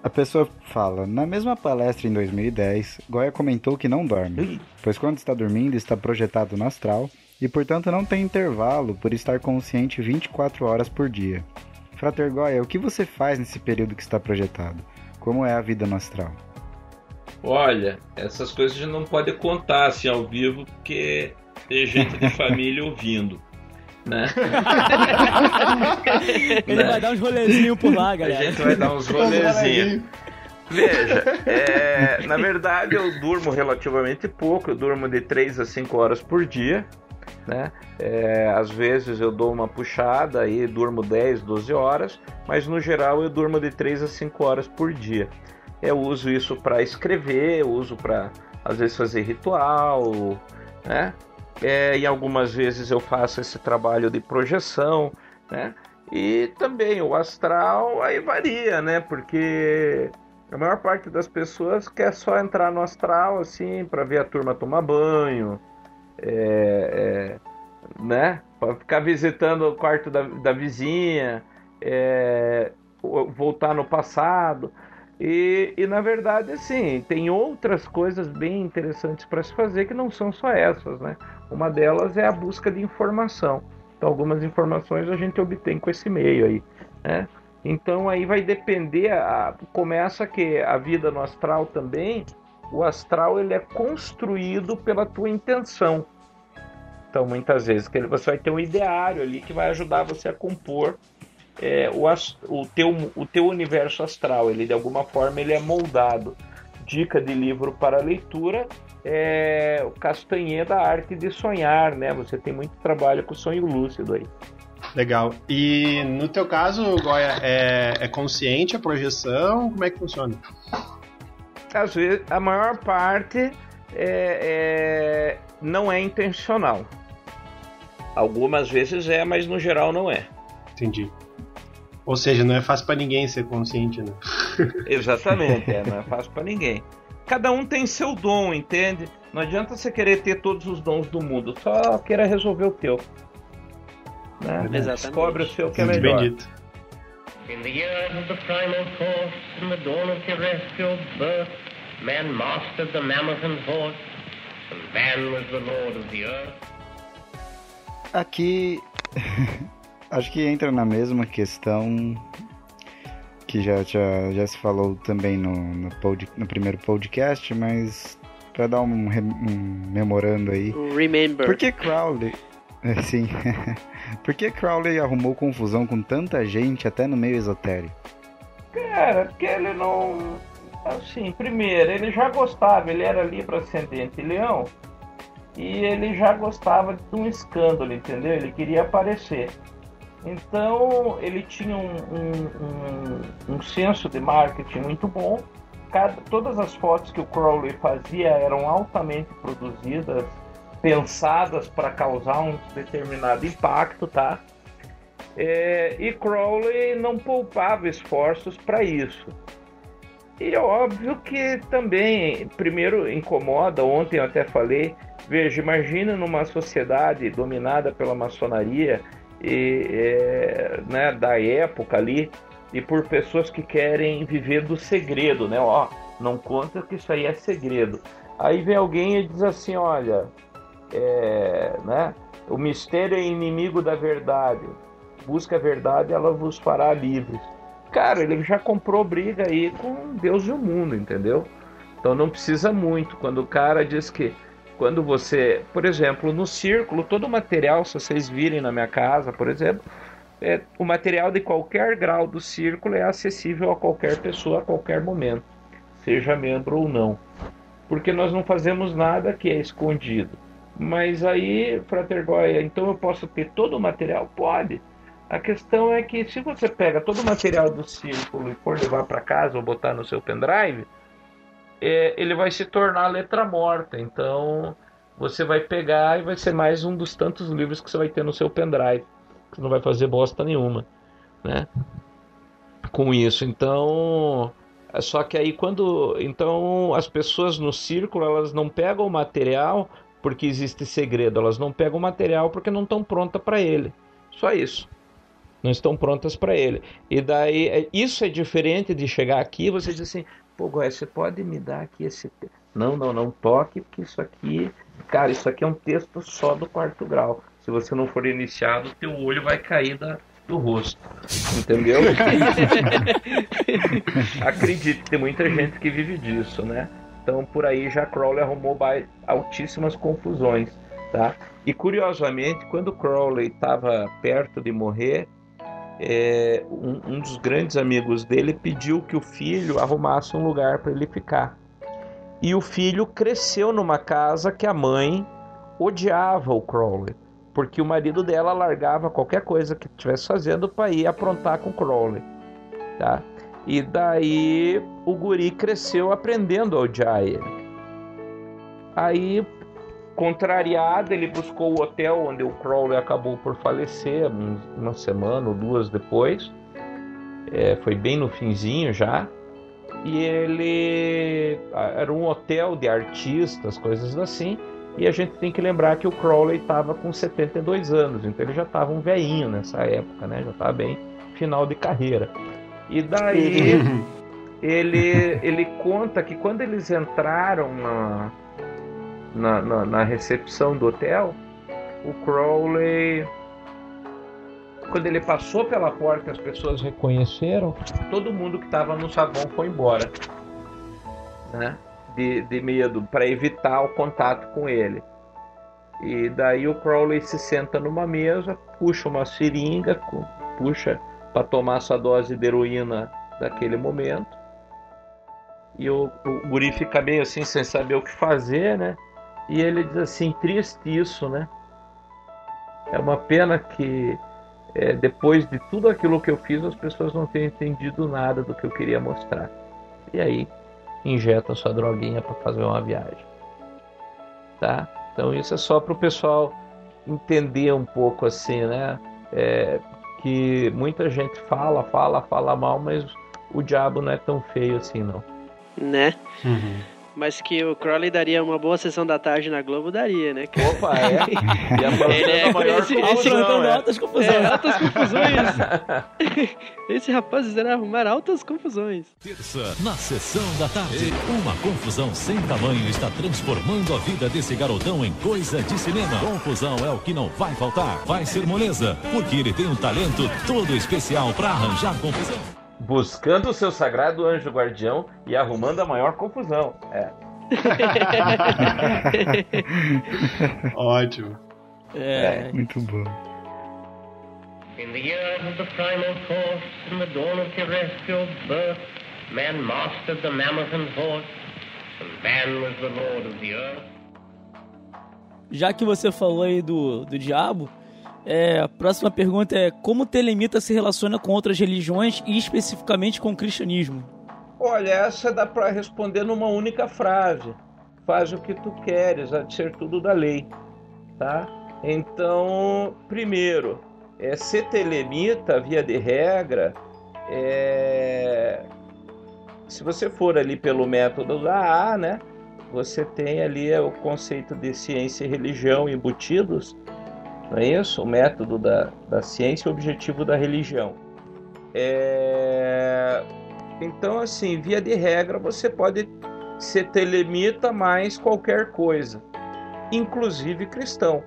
Speaker 6: A pessoa fala: na mesma palestra em 2010, Goya comentou que não dorme, pois quando está dormindo está projetado no astral e portanto não tem intervalo por estar consciente 24 horas por dia. Frater Goya, o que você faz nesse período que está projetado? Como é a vida no astral?
Speaker 8: Olha, essas coisas a gente não pode contar assim ao vivo, porque tem gente de família ouvindo, né?
Speaker 7: Ele vai dar uns rolezinhos por lá, galera.
Speaker 8: A gente vai dar uns rolezinhos. Veja, na verdade eu durmo relativamente pouco, eu durmo de 3 a 5 horas por dia, né? Às vezes eu dou uma puxada e durmo 10, 12 horas, mas no geral eu durmo de 3 a 5 horas por dia. Eu uso isso para escrever, eu uso para, às vezes, fazer ritual, né? E algumas vezes eu faço esse trabalho de projeção, né? E também o astral aí varia, né? Porque a maior parte das pessoas quer só entrar no astral, assim, para ver a turma tomar banho, né? Para ficar visitando o quarto da vizinha, voltar no passado. E na verdade, assim, tem outras coisas bem interessantes para se fazer que não são só essas, né? Uma delas é a busca de informação. Então, algumas informações a gente obtém com esse meio aí, né? Então, aí vai depender, começa que a vida no astral também, o astral ele é construído pela tua intenção. Então, muitas vezes, você vai ter um ideário ali que vai ajudar você a compor o teu universo astral. Ele de alguma forma ele é moldado. Dica de livro para leitura o Castanheda, A Arte de Sonhar, né? Você tem muito trabalho com o sonho lúcido aí.
Speaker 4: Legal. E no teu caso, Goya, é consciente a projeção? Como é que funciona?
Speaker 8: Às vezes, a maior parte não é intencional. Algumas vezes mas no geral não é.
Speaker 4: Entendi. Ou seja, não é fácil pra ninguém ser consciente, né?
Speaker 8: Exatamente, não é fácil pra ninguém. Cada um tem seu dom, entende? Não adianta você querer ter todos os dons do mundo, só queira resolver o teu. Né? Descobre o seu que é melhor.
Speaker 4: Bendito.
Speaker 5: In the years of the primal force, in the dawn of terrestrial birth, man mastered the mammoth and horse, and man was the lord of the earth.
Speaker 6: Aqui, acho que entra na mesma questão que já se falou também no primeiro podcast, mas para dar um memorando aí.
Speaker 3: Remember.
Speaker 6: Por que Crowley... Sim. Por que Crowley arrumou confusão com tanta gente até no meio esotérico?
Speaker 8: Cara, porque ele não... Assim, primeiro, ele já gostava, ele era Libra ascendente Leão, e ele já gostava de um escândalo, entendeu? Ele queria aparecer. Então, ele tinha um senso de marketing muito bom. Todas as fotos que o Crowley fazia eram altamente produzidas, pensadas para causar um determinado impacto, tá? E Crowley não poupava esforços para isso. E é óbvio que também, primeiro, incomoda, ontem eu até falei, veja, imagina numa sociedade dominada pela maçonaria, né, da época ali, e por pessoas que querem viver do segredo, né? Ó, não conta que isso aí é segredo. Aí vem alguém e diz assim, olha, né, o mistério é inimigo da verdade, busca a verdade, ela vos fará livres. Cara, ele já comprou briga aí com Deus e o mundo, entendeu? Então não precisa muito. Quando o cara diz que quando você, por exemplo, no círculo, todo o material, se vocês virem na minha casa, por exemplo, o material de qualquer grau do círculo é acessível a qualquer pessoa a qualquer momento, seja membro ou não. Porque nós não fazemos nada que é escondido. Mas aí, Frater Goya, então eu posso ter todo o material? Pode. A questão é que se você pega todo o material do círculo e for levar para casa ou botar no seu pendrive, ele vai se tornar letra morta. Então você vai pegar e vai ser mais um dos tantos livros que você vai ter no seu pendrive, que não vai fazer bosta nenhuma, né? Com isso. Então, só que aí então as pessoas no círculo, elas não pegam o material porque existe segredo, elas não pegam o material porque não estão prontas para ele. Só isso. Não estão prontas para ele. E daí, isso é diferente de chegar aqui e você dizer assim, pô, Goya, você pode me dar aqui esse texto? Não toque, porque isso aqui, cara, isso aqui é um texto só do 4º grau. Se você não for iniciado, teu olho vai cair do rosto. Entendeu? Acredite, tem muita gente que vive disso, né? Então, por aí já Crowley arrumou altíssimas confusões, tá? E, curiosamente, quando Crowley estava perto de morrer, um dos grandes amigos dele pediu que o filho arrumasse um lugar para ele ficar. E o filho cresceu numa casa que a mãe odiava o Crowley, porque o marido dela largava qualquer coisa que estivesse fazendo para ir aprontar com o Crowley, tá? E daí o guri cresceu aprendendo a odiar ele. Aí, contrariado, ele buscou o hotel onde o Crowley acabou por falecer, uma semana ou 2 depois. Foi bem no finzinho já. E ele era um hotel de artistas, coisas assim. E a gente tem que lembrar que o Crowley estava com 72 anos, então ele já estava um velhinho nessa época, né? Já estava bem final de carreira. E daí ele conta que quando eles entraram na recepção do hotel, o Crowley, quando ele passou pela porta, as pessoas reconheceram, todo mundo que estava no saguão foi embora, né? De medo, para evitar o contato com ele. E daí o Crowley se senta numa mesa, puxa uma seringa, puxa para tomar sua dose de heroína daquele momento. E o guri fica meio assim, sem saber o que fazer, né? E ele diz assim, triste isso, né? É uma pena que depois de tudo aquilo que eu fiz, as pessoas não têm entendido nada do que eu queria mostrar. E aí, injeta sua droguinha para fazer uma viagem. Tá? Então isso é só para o pessoal entender um pouco assim, né? Que muita gente fala mal, mas o diabo não é tão feio assim, não.
Speaker 3: Né? Mas que o Crowley daria uma boa sessão da tarde na Globo, daria, né?
Speaker 8: Opa, E a maior confusão,
Speaker 7: altas confusões.
Speaker 3: Altas confusões. Esse rapaz irá arrumar altas confusões.
Speaker 9: Terça, na sessão da tarde, uma confusão sem tamanho está transformando a vida desse garotão em coisa de cinema. Confusão é o que não vai faltar. Vai ser moleza, porque ele tem um talento todo especial para arranjar confusão.
Speaker 8: Buscando o seu sagrado anjo guardião e arrumando a maior confusão.
Speaker 4: Ótimo.
Speaker 6: Muito bom.
Speaker 5: In the years of the primal force, in the dawn of terrestrial birth, man mastered the mammoth and horse, and man was the lord of the earth.
Speaker 7: Já que você falou aí do diabo, a próxima pergunta é: como o telemita se relaciona com outras religiões e especificamente com o cristianismo?
Speaker 8: Olha, essa dá para responder numa única frase. Faz o que tu queres, há de ser tudo da lei. Tá? Então, primeiro, ser telemita, via de regra, se você for ali pelo método da AA, né, você tem ali o conceito de ciência e religião embutidos. Não é isso? O método da ciência e o objetivo da religião. Então, assim, via de regra, você pode ser telemita mais qualquer coisa, inclusive cristão.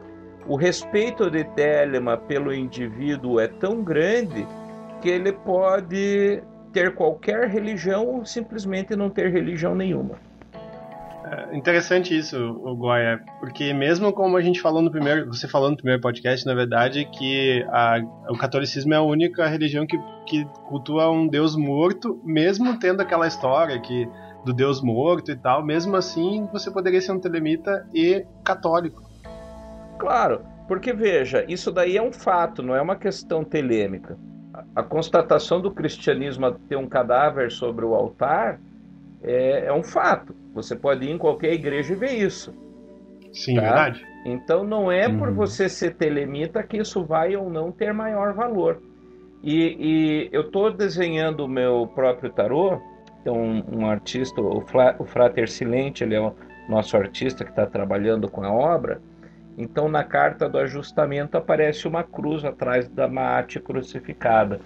Speaker 8: O respeito de Telema pelo indivíduo é tão grande que ele pode ter qualquer religião ou simplesmente não ter religião nenhuma.
Speaker 4: Interessante isso, o Goya, porque mesmo como a gente falou você falou no primeiro podcast, na verdade, que o catolicismo é a única religião que cultua um Deus morto, mesmo tendo aquela história do Deus morto e tal, mesmo assim você poderia ser um telemita e católico.
Speaker 8: Claro, porque veja, isso daí é um fato, não é uma questão telêmica. A constatação do cristianismo ter um cadáver sobre o altar é um fato. Você pode ir em qualquer igreja e ver isso.
Speaker 4: Sim,
Speaker 8: tá?
Speaker 4: Verdade.
Speaker 8: Então não é por você ser telemita que isso vai ou não ter maior valor. E eu estou desenhando o meu próprio tarô. Então um artista, o Frater Silente, ele é o nosso artista que está trabalhando com a obra. Então na carta do ajustamento aparece uma cruz atrás da Maat crucificada.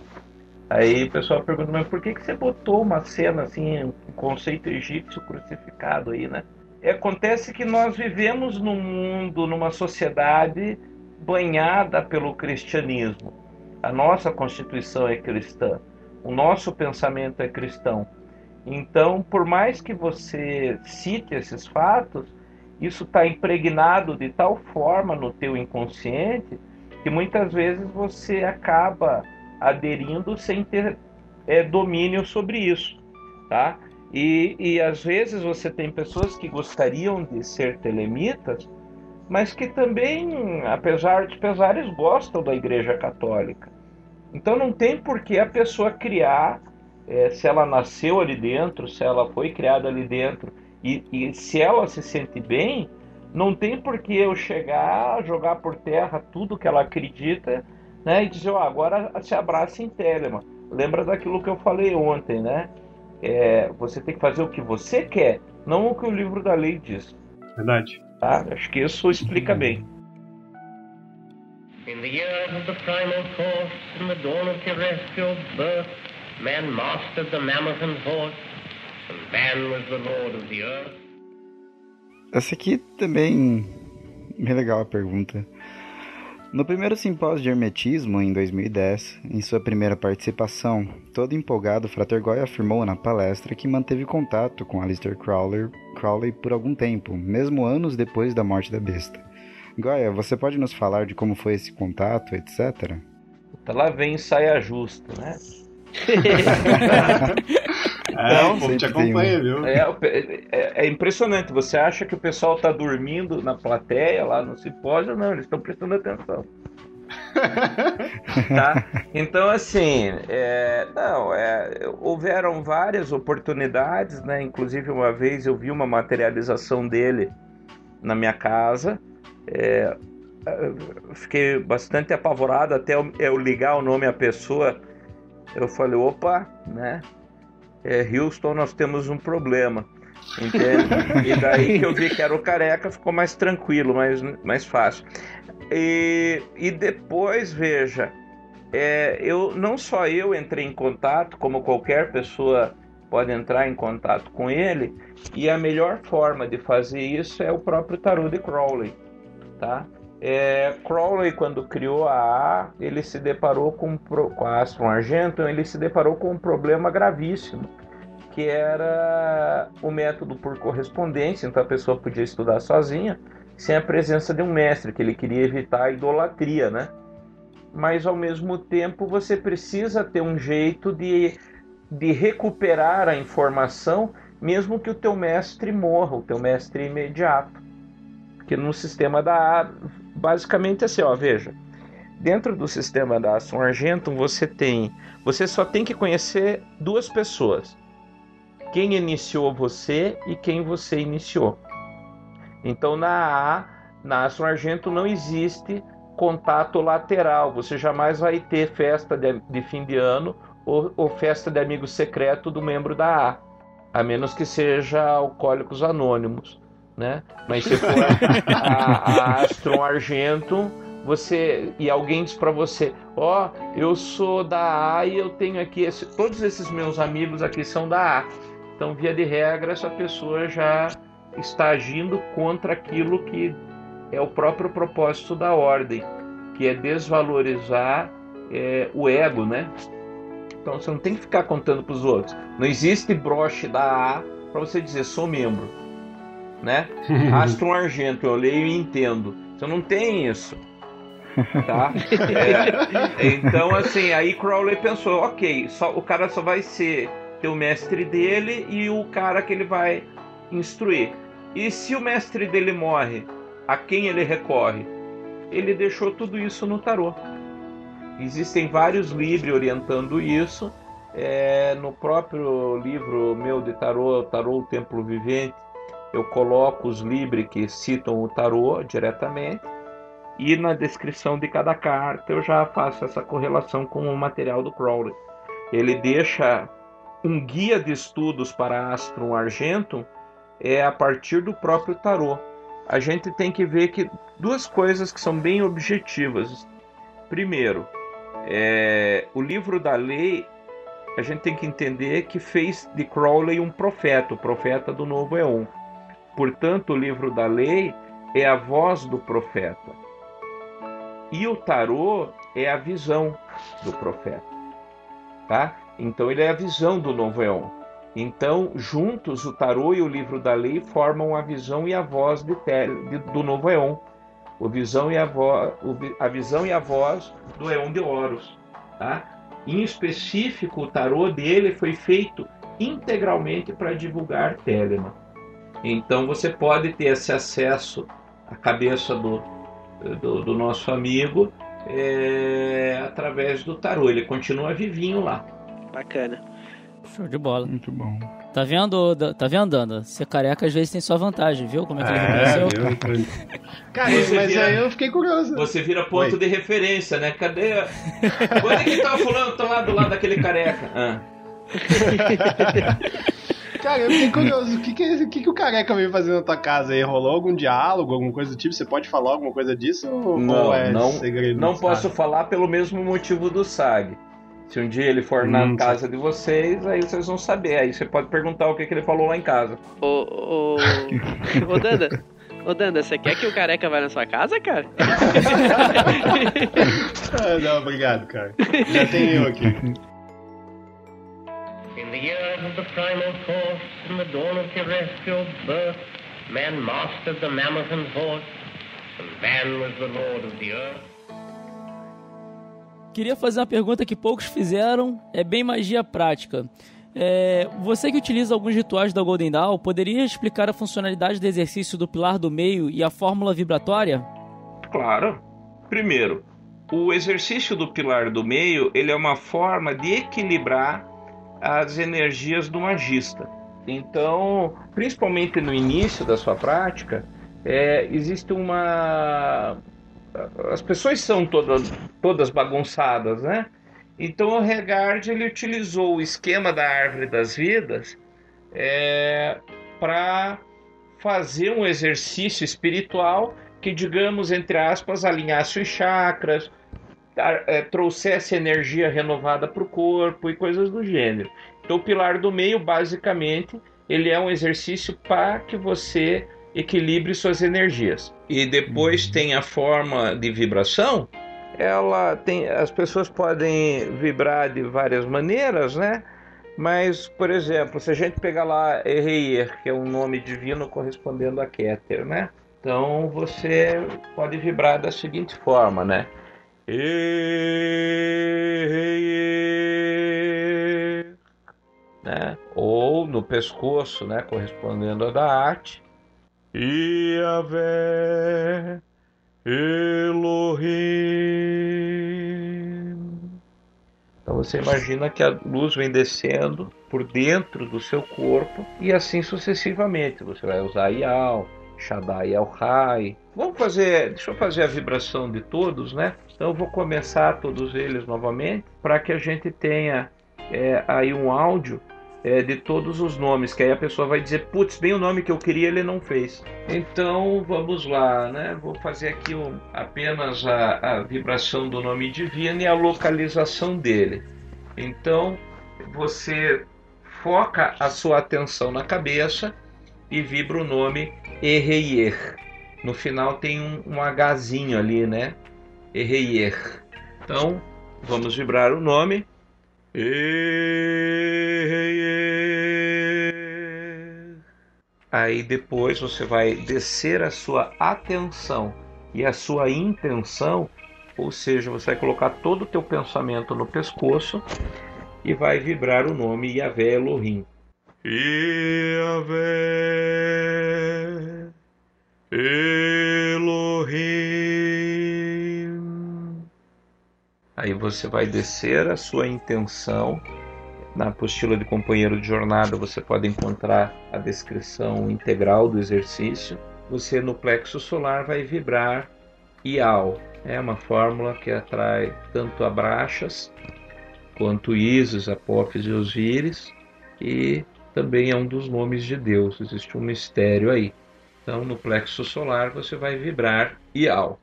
Speaker 8: Aí o pessoal pergunta, mas por que você botou uma cena assim, um conceito egípcio crucificado aí, né? Acontece que nós vivemos num mundo, numa sociedade banhada pelo cristianismo. A nossa Constituição é cristã, o nosso pensamento é cristão. Então, por mais que você cite esses fatos, isso está impregnado de tal forma no teu inconsciente que muitas vezes você acaba aderindo sem ter domínio sobre isso, tá? E às vezes você tem pessoas que gostariam de ser telemitas, mas que também, apesar de pesares, gostam da Igreja Católica. Então não tem por que a pessoa criar, se ela nasceu ali dentro, se ela foi criada ali dentro, e se ela se sente bem, não tem por que eu chegar, jogar por terra tudo que ela acredita, né, e dizer, agora se abraça em Telema. Lembra daquilo que eu falei ontem, né? Você tem que fazer o que você quer, não o que o livro da lei diz.
Speaker 4: Verdade.
Speaker 8: Tá? Acho que isso explica bem.
Speaker 5: In the years of the primal force, in the dawn of terrestrial birth, man mastered the mammoth and horse, and man was the lord of the earth.
Speaker 6: Essa aqui também é legal a pergunta. No primeiro simpósio de hermetismo, em 2010, em sua primeira participação, todo empolgado, Frater Goya afirmou na palestra que manteve contato com Aleister Crowley por algum tempo, mesmo anos depois da morte da besta. Goya, você pode nos falar de como foi esse contato, etc?
Speaker 8: Lá vem saia justa, né?
Speaker 4: O povo te acompanha, viu?
Speaker 8: É impressionante. Você acha que o pessoal está dormindo na plateia, lá no simpósio? Não, eles estão prestando atenção. Tá? Então, assim, houveram várias oportunidades, né? Inclusive, uma vez eu vi uma materialização dele na minha casa. Fiquei bastante apavorado até eu ligar o nome à pessoa. Eu falei, opa, né? Houston, nós temos um problema. Entende? E daí que eu vi que era o Careca, ficou mais tranquilo, mais fácil. E depois, veja, não só eu entrei em contato, como qualquer pessoa pode entrar em contato com ele, e a melhor forma de fazer isso é o próprio tarô de Crowley, tá? Crowley, quando criou a ele se deparou com a Astrum Argentum, ele se deparou com um problema gravíssimo, que era o método por correspondência. Então a pessoa podia estudar sozinha, sem a presença de um mestre, que ele queria evitar a idolatria, né? Mas ao mesmo tempo você precisa ter um jeito de recuperar a informação, mesmo que o teu mestre morra, o teu mestre imediato. Porque no sistema da A, basicamente assim, veja, dentro do sistema da Astrum Argentum você só tem que conhecer duas pessoas: quem iniciou você e quem você iniciou. Então na Astrum Argentum não existe contato lateral, você jamais vai ter festa de fim de ano ou festa de amigo secreto do membro da a menos que seja Alcoólicos Anônimos, né? Mas se for a Astrum Argentum, e alguém diz para você, eu sou da A e eu tenho aqui, todos esses meus amigos aqui são da A. Então, via de regra, essa pessoa já está agindo contra aquilo que é o próprio propósito da ordem, que é desvalorizar o ego, né? Então, você não tem que ficar contando para os outros. Não existe broche da A para você dizer, sou membro, né? Astrum Argentum, eu leio e entendo. Você não tem isso, tá? Então, assim, aí Crowley pensou, ok, o cara só vai ter o mestre dele e o cara que ele vai instruir. E se o mestre dele morre, a quem ele recorre? Ele deixou tudo isso no tarô. Existem vários livros orientando isso. No próprio livro meu de tarô, o Templo Vivente, eu coloco os livros que citam o tarô diretamente, e na descrição de cada carta eu já faço essa correlação com o material do Crowley. Ele deixa um guia de estudos para Astrum Argentum a partir do próprio tarô. A gente tem que ver que duas coisas que são bem objetivas. Primeiro, o livro da lei, a gente tem que entender que fez de Crowley um profeta, o profeta do novo éon. Portanto, o livro da lei é a voz do profeta. E o tarô é a visão do profeta, tá? Então ele é a visão do novo éon. Então, juntos, o tarô e o livro da lei formam a visão e a voz do novo éon. A visão e a voz do éon de Horus, tá? Em específico, o tarô dele foi feito integralmente para divulgar Telema. Então você pode ter esse acesso à cabeça do nosso amigo através do tarô. Ele continua vivinho lá.
Speaker 3: Bacana.
Speaker 7: Show de bola.
Speaker 6: Muito bom.
Speaker 7: Tá vendo, Danda? Ser careca às vezes tem sua vantagem, viu? Como é que ele reconheceu?
Speaker 4: Cara, mas aí eu fiquei curioso.
Speaker 8: Você vira ponto de referência, né? Cadê? Quando é que tava falando? Tá lá do lado daquele careca.
Speaker 4: Cara, eu fiquei curioso. O que o careca veio fazer na tua casa aí? Rolou algum diálogo, alguma coisa do tipo? Você pode falar alguma coisa disso?
Speaker 8: Não,
Speaker 4: segredo?
Speaker 8: Não posso falar pelo mesmo motivo do SAG. Se um dia ele for na casa de vocês, aí vocês vão saber. Aí você pode perguntar o que ele falou lá em casa.
Speaker 3: Ô Danda, você quer que o careca vá na sua casa, cara?
Speaker 4: Não, obrigado, cara. Já tem eu aqui.
Speaker 5: In the years of the primal force, in the dawn of terrestrial birth, man mastered the mammoth and horse, and man was the lord of the earth.
Speaker 7: Queria fazer uma pergunta que poucos fizeram, é bem magia prática. Você que utiliza alguns rituais da Golden Dawn, poderia explicar a funcionalidade do exercício do pilar do meio e a fórmula vibratória?
Speaker 8: Claro. Primeiro, O exercício do pilar do meio, ele é uma forma de equilibrar as energias do magista. Então, principalmente no início da sua prática, existe as pessoas são todas bagunçadas, né? Então o Regard ele utilizou o esquema da árvore das vidas para fazer um exercício espiritual que, digamos, entre aspas, alinhasse os chakras, trouxesse energia renovada para o corpo e coisas do gênero. Então o pilar do meio, basicamente, ele é um exercício para que você equilibre suas energias. E depois tem a forma de vibração. As pessoas podem vibrar de várias maneiras, né? Mas, por exemplo, se a gente pegar lá Eheir, que é um nome divino correspondendo a Keter, né? Então você pode vibrar da seguinte forma, né? Né? Ou no pescoço, né? Correspondendo a Daat. Yahvé Elohim. Então você imagina que a luz vem descendo por dentro do seu corpo e assim sucessivamente. Você vai usar Ial, Shaddai El-Hai. Deixa eu fazer a vibração de todos, né? Então eu vou começar todos eles novamente para que a gente tenha aí um áudio de todos os nomes, que aí a pessoa vai dizer, putz, bem o nome que eu queria ele não fez. Então vamos lá, né? Vou fazer aqui apenas a vibração do nome divino e a localização dele. Então você foca a sua atenção na cabeça e vibra o nome Eheir. No final tem um Hzinho ali, né? Eheir. Então vamos vibrar o nome Aí depois você vai descer a sua atenção e a sua intenção, ou seja, você vai colocar todo o teu pensamento no pescoço e vai vibrar o nome Yahvé Elohim. Yahvé Elohim. Aí você vai descer a sua intenção. Na apostila de companheiro de jornada você pode encontrar a descrição integral do exercício. Você no plexo solar vai vibrar Ial. É uma fórmula que atrai tanto Abraxas quanto Ísis, Apófis e Osíris, e também é um dos nomes de Deus. Existe um mistério aí. Então no plexo solar você vai vibrar Ial.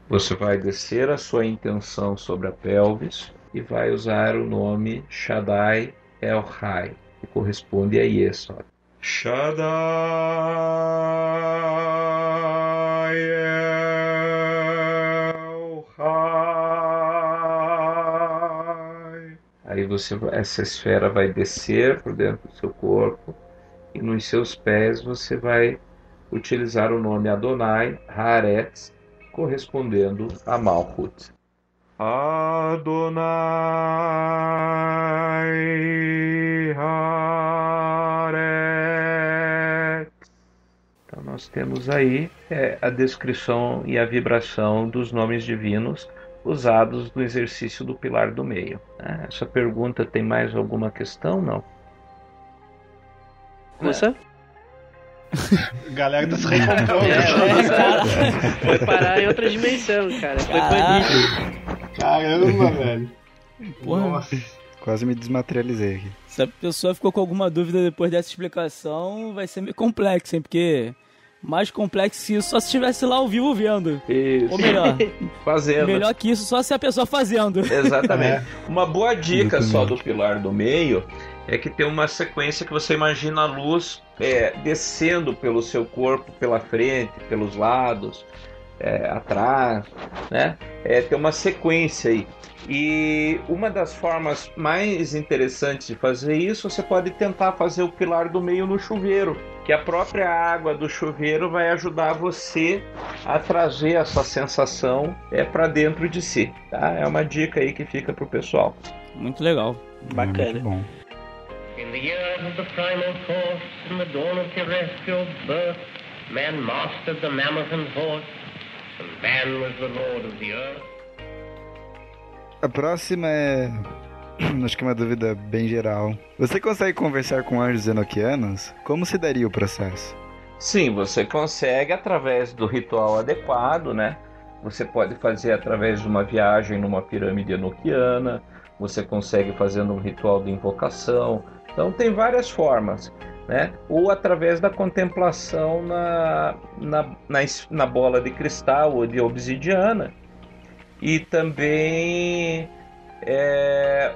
Speaker 8: Você vai descer a sua intenção sobre a pelvis e vai usar o nome Shaddai El-Hai, que corresponde a Yesod. Shaddai El-Hai. Aí essa esfera vai descer por dentro do seu corpo e nos seus pés você vai utilizar o nome Adonai Haaretz, correspondendo a Malchut. Adonai Haaretz. Então nós temos aí a descrição e a vibração dos nomes divinos usados no exercício do pilar do meio. Essa pergunta tem mais alguma questão? Não?
Speaker 3: Moça?
Speaker 4: Galera tá se recompondo.
Speaker 3: Foi parar em outra dimensão, cara. Foi banido.
Speaker 4: Caramba, velho.
Speaker 7: Porra.
Speaker 4: Nossa.
Speaker 6: Quase me desmaterializei aqui.
Speaker 7: Se a pessoa ficou com alguma dúvida depois dessa explicação, vai ser meio complexo, hein? Porque mais complexo que isso só se estivesse lá ao vivo vendo.
Speaker 8: Isso.
Speaker 7: Ou melhor,
Speaker 8: fazendo.
Speaker 7: Melhor que isso só se a pessoa fazendo.
Speaker 8: Exatamente. Uma boa dica só do pilar do meio é que tem uma sequência que você imagina a luz descendo pelo seu corpo, pela frente, pelos lados, atrás, né? Tem uma sequência aí. E uma das formas mais interessantes de fazer isso, você pode tentar fazer o pilar do meio no chuveiro, que a própria água do chuveiro vai ajudar você a trazer essa sensação para dentro de si, tá? É uma dica aí que fica pro pessoal.
Speaker 7: Muito legal.
Speaker 3: Bacana.
Speaker 6: Muito bom.
Speaker 5: In In the years of the primal force, in the dawn of terrestrial birth, man mastered the mammoth and horse, and man was the lord of the earth.
Speaker 6: A próxima é... acho que é uma dúvida bem geral. Você consegue conversar com anjos enoquianos? Como se daria o processo?
Speaker 8: Sim, você consegue através do ritual adequado, né? Você pode fazer através de uma viagem numa pirâmide enoquiana, você consegue fazendo um ritual de invocação. Então tem várias formas, né? Ou através da contemplação na bola de cristal ou de obsidiana. E também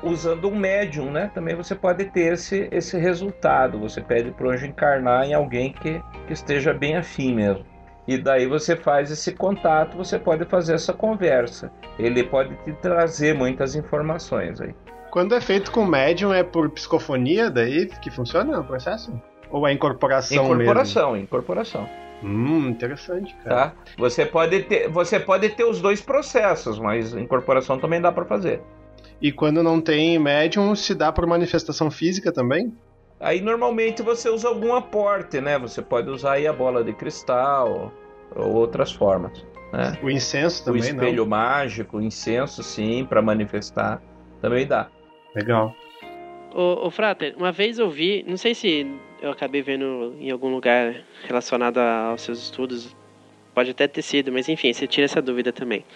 Speaker 8: usando um médium, né? Também você pode ter esse resultado. Você pede para o anjo encarnar em alguém que esteja bem afim mesmo. E daí você faz esse contato, você pode fazer essa conversa. Ele pode te trazer muitas informações aí.
Speaker 4: Quando é feito com médium, é por psicofonia daí que funciona o processo? Ou é incorporação mesmo?
Speaker 8: Incorporação.
Speaker 4: Interessante, cara.
Speaker 8: Tá? Você pode ter os dois processos, mas incorporação também dá para fazer.
Speaker 4: E quando não tem médium, se dá por manifestação física também?
Speaker 8: Aí normalmente você usa algum aporte, né? Você pode usar aí a bola de cristal ou outras formas, né?
Speaker 4: O incenso também,
Speaker 8: o espelho mágico, o incenso, sim, para manifestar, também dá.
Speaker 4: Legal.
Speaker 3: Ô Frater, uma vez eu vi, não sei se eu acabei vendo em algum lugar relacionado aos seus estudos, pode até ter sido, mas enfim, você tira essa dúvida também.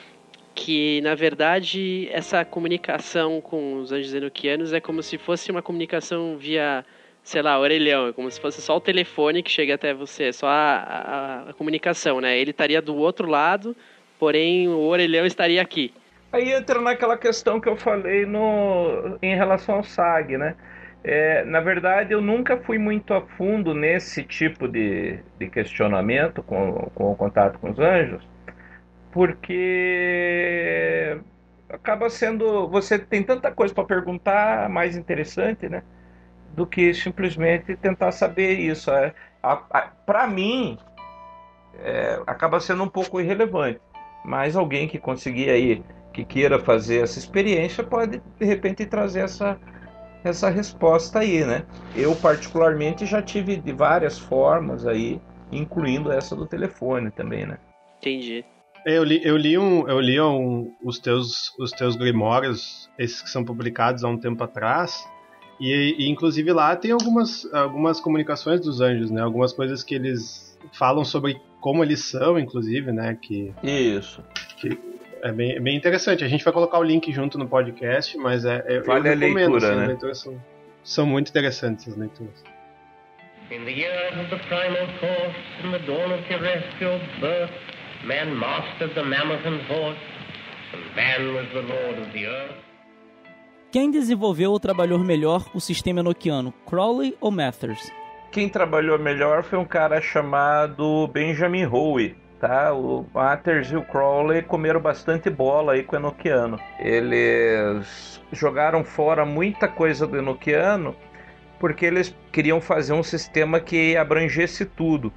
Speaker 3: Que, na verdade, essa comunicação com os anjos enoquianos é como se fosse uma comunicação via, sei lá, orelhão. É como se fosse só o telefone que chega até você, só a comunicação, né? Ele estaria do outro lado, porém o orelhão estaria aqui.
Speaker 8: Aí entra naquela questão que eu falei em relação ao SAG, né? Na verdade, eu nunca fui muito a fundo nesse tipo de questionamento com o contato com os anjos, porque acaba sendo... Você tem tanta coisa para perguntar, mais interessante, né? Do que simplesmente tentar saber isso. Para mim, acaba sendo um pouco irrelevante. Mas alguém que conseguir aí, que queira fazer essa experiência, pode, de repente, trazer essa resposta aí, né? Eu, particularmente, já tive de várias formas aí, incluindo essa do telefone também, né?
Speaker 3: Entendi.
Speaker 4: Eu li os teus grimórios, esses que são publicados há um tempo atrás, e inclusive lá tem algumas comunicações dos anjos, né? Algumas coisas que eles falam sobre como eles são, inclusive, né?
Speaker 8: Isso.
Speaker 4: Que é bem interessante. A gente vai colocar o link junto no podcast, mas
Speaker 8: vale a leitura, né?
Speaker 4: As leituras são muito interessantes, as leituras.
Speaker 5: In the years of the primal force, in the dawn of terrestrial birth, man mastered the mammoth and horse, and man was the lord of the earth.
Speaker 7: Quem desenvolveu ou trabalhou melhor o sistema enoquiano, Crowley ou Mathers?
Speaker 8: Quem trabalhou melhor foi um cara chamado Benjamin Howe, tá? O Mathers e o Crowley comeram bastante bola aí com o enoquiano. Eles jogaram fora muita coisa do enoquiano porque eles queriam fazer um sistema que abrangesse tudo.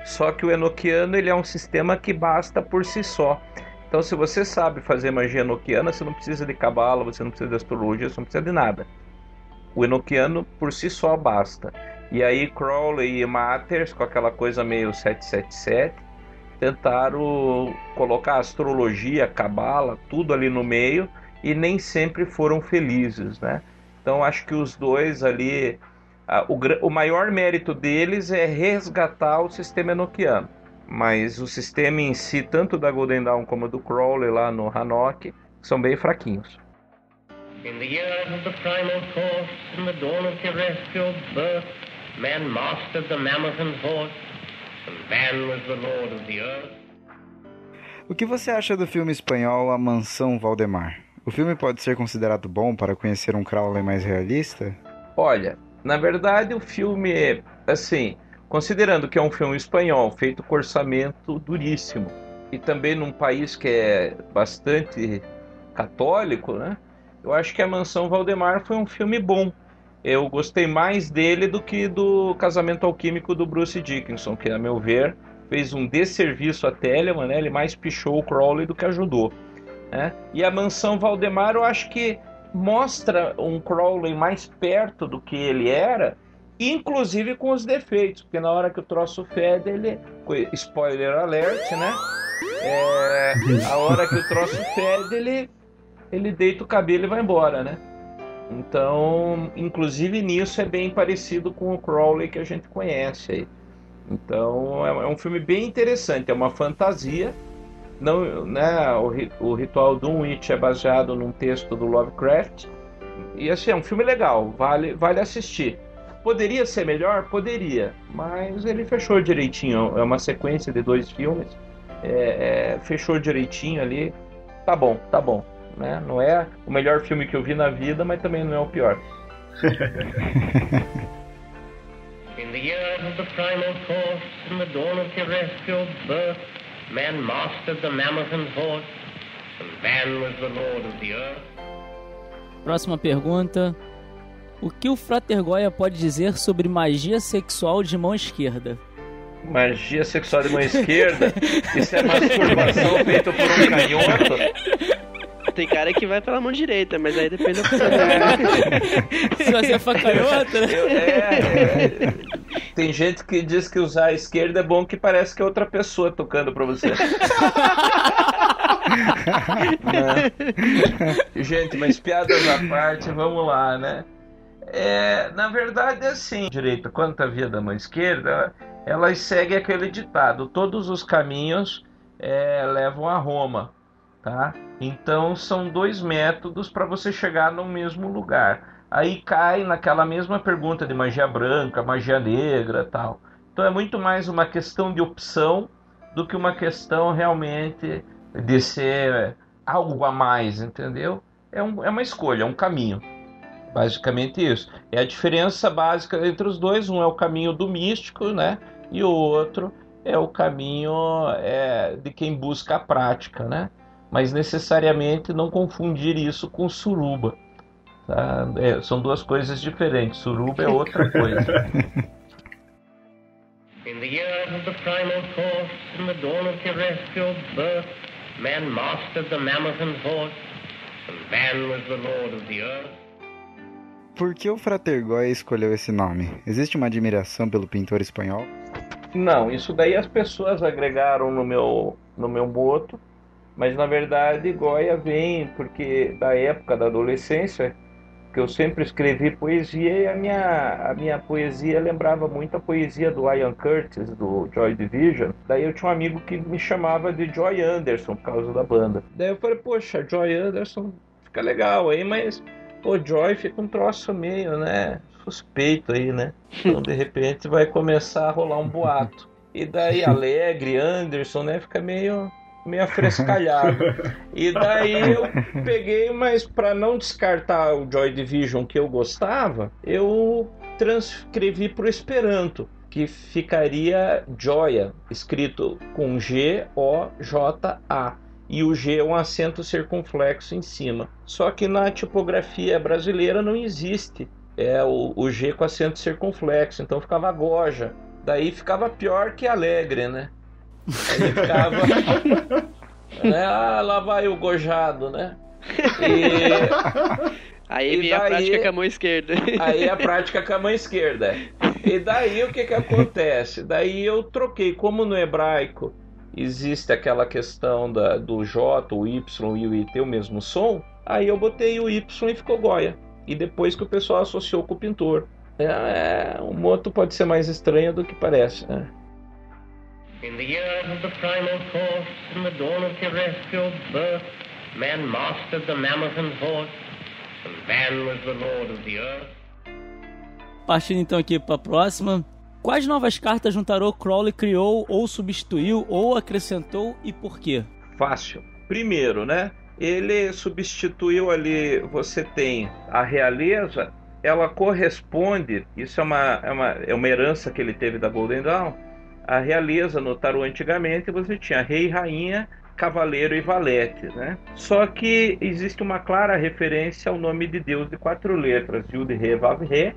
Speaker 8: Só que o enoquiano, ele é um sistema que basta por si só. Então, se você sabe fazer magia enoquiana, você não precisa de cabala, você não precisa de astrologia, você não precisa de nada. O enoquiano por si só basta. E aí Crowley e Mathers, com aquela coisa meio 777, tentaram colocar astrologia, cabala, tudo ali no meio, e nem sempre foram felizes, né? Então, acho que os dois ali... O maior mérito deles é resgatar o sistema enoquiano. Mas o sistema em si, tanto da Golden Dawn como do Crowley lá no Hanok, são bem fraquinhos.
Speaker 5: In the years of the primal force, in the dawn of terrestrial birth, man mastered the mammoth and horse, and man was the lord of the earth.
Speaker 6: O que você acha do filme espanhol A Mansão Valdemar? O filme pode ser considerado bom para conhecer um Crowley mais realista?
Speaker 8: Olha, na verdade o filme, assim, considerando que é um filme espanhol, feito com orçamento duríssimo, e também num país que é bastante católico, né? Eu acho que A Mansão Valdemar foi um filme bom. Eu gostei mais dele do que do Casamento Alquímico do Bruce Dickinson, que, a meu ver, fez um desserviço a Telemann, né? Ele mais pichou o Crowley do que ajudou, né? E A Mansão Valdemar, eu acho que mostra um Crowley mais perto do que ele era, inclusive com os defeitos, porque na hora que o troço fede, ele... Spoiler alert, né? A hora que o troço fede, ele deita o cabelo e vai embora, né? Então, inclusive nisso é bem parecido com o Crowley que a gente conhece aí. Então, é um filme bem interessante, é uma fantasia. Não, né, o Ritual do Dunwich é baseado num texto do Lovecraft. E assim, é um filme legal, vale assistir. Poderia ser melhor? Poderia, mas ele fechou direitinho. É uma sequência de 2 filmes. Fechou direitinho ali. Tá bom, né? Não é o melhor filme que eu vi na vida, mas também não é o pior.
Speaker 5: In the years of the primal force, in the dawn of terrestrial birth, man mastered the mammoth and horse, and man was the lord of the earth.
Speaker 7: Próxima pergunta. O que o Frater Goya pode dizer sobre magia sexual de mão esquerda?
Speaker 8: Magia sexual de mão esquerda? Isso é masturbação feita por um canhoto?
Speaker 3: Tem cara que vai pela mão direita, mas aí depende da
Speaker 7: Se você for canhota, né?
Speaker 8: Tem gente que diz que usar a esquerda é bom, que parece que é outra pessoa tocando pra você. Gente, mas piadas à parte, vamos lá, né? Na verdade, assim, direita quanto a via da mão esquerda, elas seguem aquele ditado: todos os caminhos levam a Roma, tá? Então são 2 métodos para você chegar no mesmo lugar. Aí cai naquela mesma pergunta de magia branca, magia negra, tal. Então é muito mais uma questão de opção do que uma questão realmente de ser algo a mais, entendeu? É uma escolha, é um caminho. Basicamente isso. É a diferença básica entre os dois. Um é o caminho do místico, né? E o outro é o caminho de quem busca a prática, né? Mas necessariamente não confundir isso com suruba. Tá? São 2 coisas diferentes. Suruba é outra coisa.
Speaker 5: In the years of the primal force, in the dawn of terrestrial birth, man mastered the mammoth and horse, and man was the lord of the earth.
Speaker 6: Por que o Frater Goya escolheu esse nome? Existe uma admiração pelo pintor espanhol?
Speaker 8: Não, isso daí as pessoas agregaram no meu boto, mas na verdade Goya vem porque da época da adolescência, que eu sempre escrevi poesia, e a minha poesia lembrava muito a poesia do Ian Curtis, do Joy Division. Daí eu tinha um amigo que me chamava de Joy Anderson por causa da banda. Daí eu falei, poxa, Joy Anderson fica legal aí, mas pô, Joy fica um troço meio, né, suspeito aí, né? Então, de repente, vai começar a rolar um boato. E daí, Alegre, Anderson, né, fica meio afrescalhado. E daí eu peguei, mas para não descartar o Joy Division que eu gostava, eu transcrevi para o Esperanto, que ficaria Joia, escrito com G-O-J-A. E o G é um acento circunflexo em cima. Só que na tipografia brasileira não existe o G com acento circunflexo, então ficava Goja. Daí ficava pior que Alegre, né? Aí ficava... né? Lá vai o gojado, né?
Speaker 3: Aí vem a prática com a mão esquerda.
Speaker 8: Aí a prática com a mão esquerda. E daí o que acontece? Daí eu troquei, como no hebraico existe aquela questão do J, o Y e o I ter o mesmo som, aí eu botei o Y e ficou Goya. E depois que o pessoal associou com o pintor. O moto pode ser mais estranho do que parece, né?
Speaker 5: In the years of the primal force, in the dawn of terrestrial birth, man mastered the mammoth and horse, and man was the lord of the earth.
Speaker 7: Partindo então aqui para a próxima. Quais novas cartas no tarô Crowley criou, ou substituiu, ou acrescentou, e por quê?
Speaker 8: Fácil. Primeiro, né? Ele substituiu ali, você tem a realeza, ela corresponde, isso é uma herança que ele teve da Golden Dawn. A realeza no tarô antigamente você tinha rei, rainha, cavaleiro e valete, né? Só que existe uma clara referência ao nome de Deus de 4 letras, Yud, Re, Vav, Re,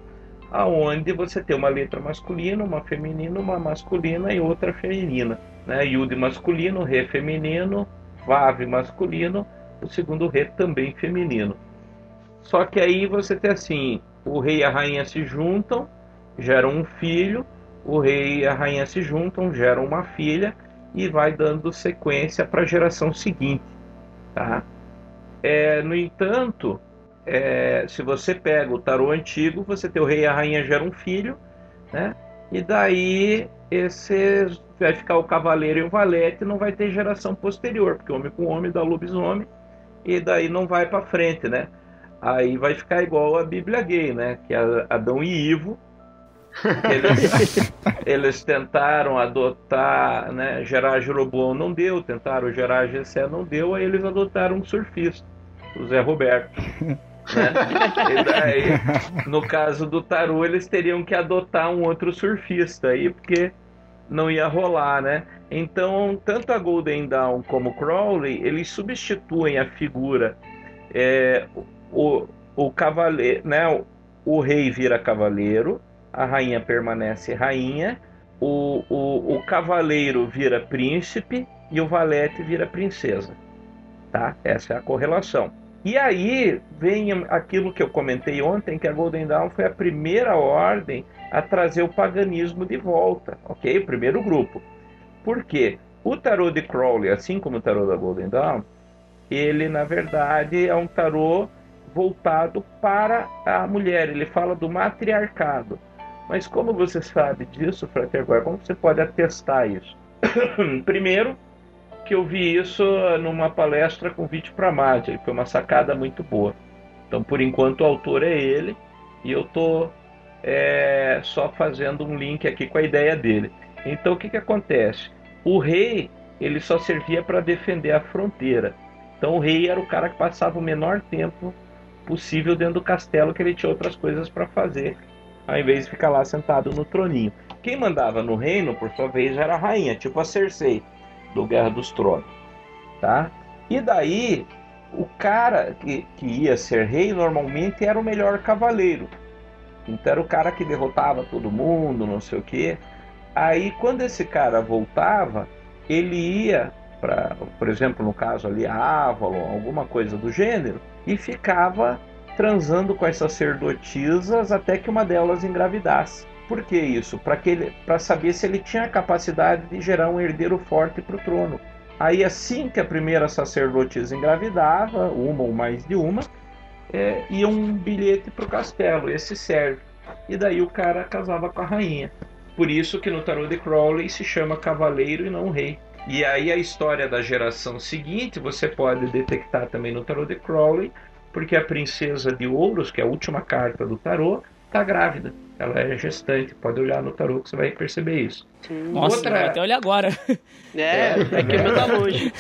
Speaker 8: aonde você tem uma letra masculina, uma feminina, uma masculina e outra feminina, né? Yud masculino, Re feminino, Vav masculino, o segundo Re também feminino. Só que aí você tem assim, o rei e a rainha se juntam, geram um filho, o rei e a rainha se juntam, geram uma filha, e vai dando sequência para a geração seguinte, tá? No entanto, se você pega o tarô antigo, você tem o rei e a rainha geram um filho, né? E daí esse vai ficar o cavaleiro e o valete, não vai ter geração posterior, porque homem com homem dá lobisomem, e daí não vai para frente, né? Aí vai ficar igual a Bíblia gay, né? Que é Adão e Ivo. Eles tentaram adotar, né? Gerar Jeroboão, não deu. Tentaram gerar Jessé, não deu. Aí eles adotaram um surfista, o Zé Roberto. Né? E daí, no caso do tarô, eles teriam que adotar um outro surfista aí, porque não ia rolar, né? Então, tanto a Golden Dawn como o Crowley, eles substituem a figura, o cavaleiro, né? O rei vira cavaleiro, a rainha permanece rainha, o cavaleiro vira príncipe e o valete vira princesa, tá? Essa é a correlação. E aí vem aquilo que eu comentei ontem, que a Golden Dawn foi a primeira ordem a trazer o paganismo de volta, ok? O primeiro grupo. Por quê? O tarô de Crowley, assim como o tarô da Golden Dawn, ele na verdade é um tarô voltado para a mulher. Ele fala do matriarcado. Mas como você sabe disso, Frater Goya? Como você pode atestar isso? Primeiro, que eu vi isso numa palestra com Viti Pramati, foi uma sacada muito boa. Então, por enquanto, o autor é ele, e eu estou só fazendo um link aqui com a ideia dele. Então, o que acontece? O rei, ele só servia para defender a fronteira. Então, o rei era o cara que passava o menor tempo possível dentro do castelo, que ele tinha outras coisas para fazer, ao invés de ficar lá sentado no troninho. Quem mandava no reino, por sua vez, era a rainha, tipo a Cersei, do Guerra dos Tronos, tá? E daí, o cara que ia ser rei, normalmente era o melhor cavaleiro. Então, era o cara que derrotava todo mundo, não sei o quê. Aí, quando esse cara voltava, ele ia para, por exemplo, no caso ali, a Avalon, alguma coisa do gênero, e ficava transando com as sacerdotisas até que uma delas engravidasse. Por que isso? Para saber se ele tinha a capacidade de gerar um herdeiro forte para o trono. Aí, assim que a primeira sacerdotisa engravidava, uma ou mais de uma, ia um bilhete para o castelo, esse serve. E daí o cara casava com a rainha. Por isso que no tarô de Crowley se chama cavaleiro e não rei. E aí a história da geração seguinte você pode detectar também no tarô de Crowley, porque a princesa de Ouros, que é a última carta do tarô, está grávida. Ela é gestante. Pode olhar no tarô que você vai perceber isso.
Speaker 7: Nossa, vai até olhar agora.
Speaker 3: É que o meu tá longe.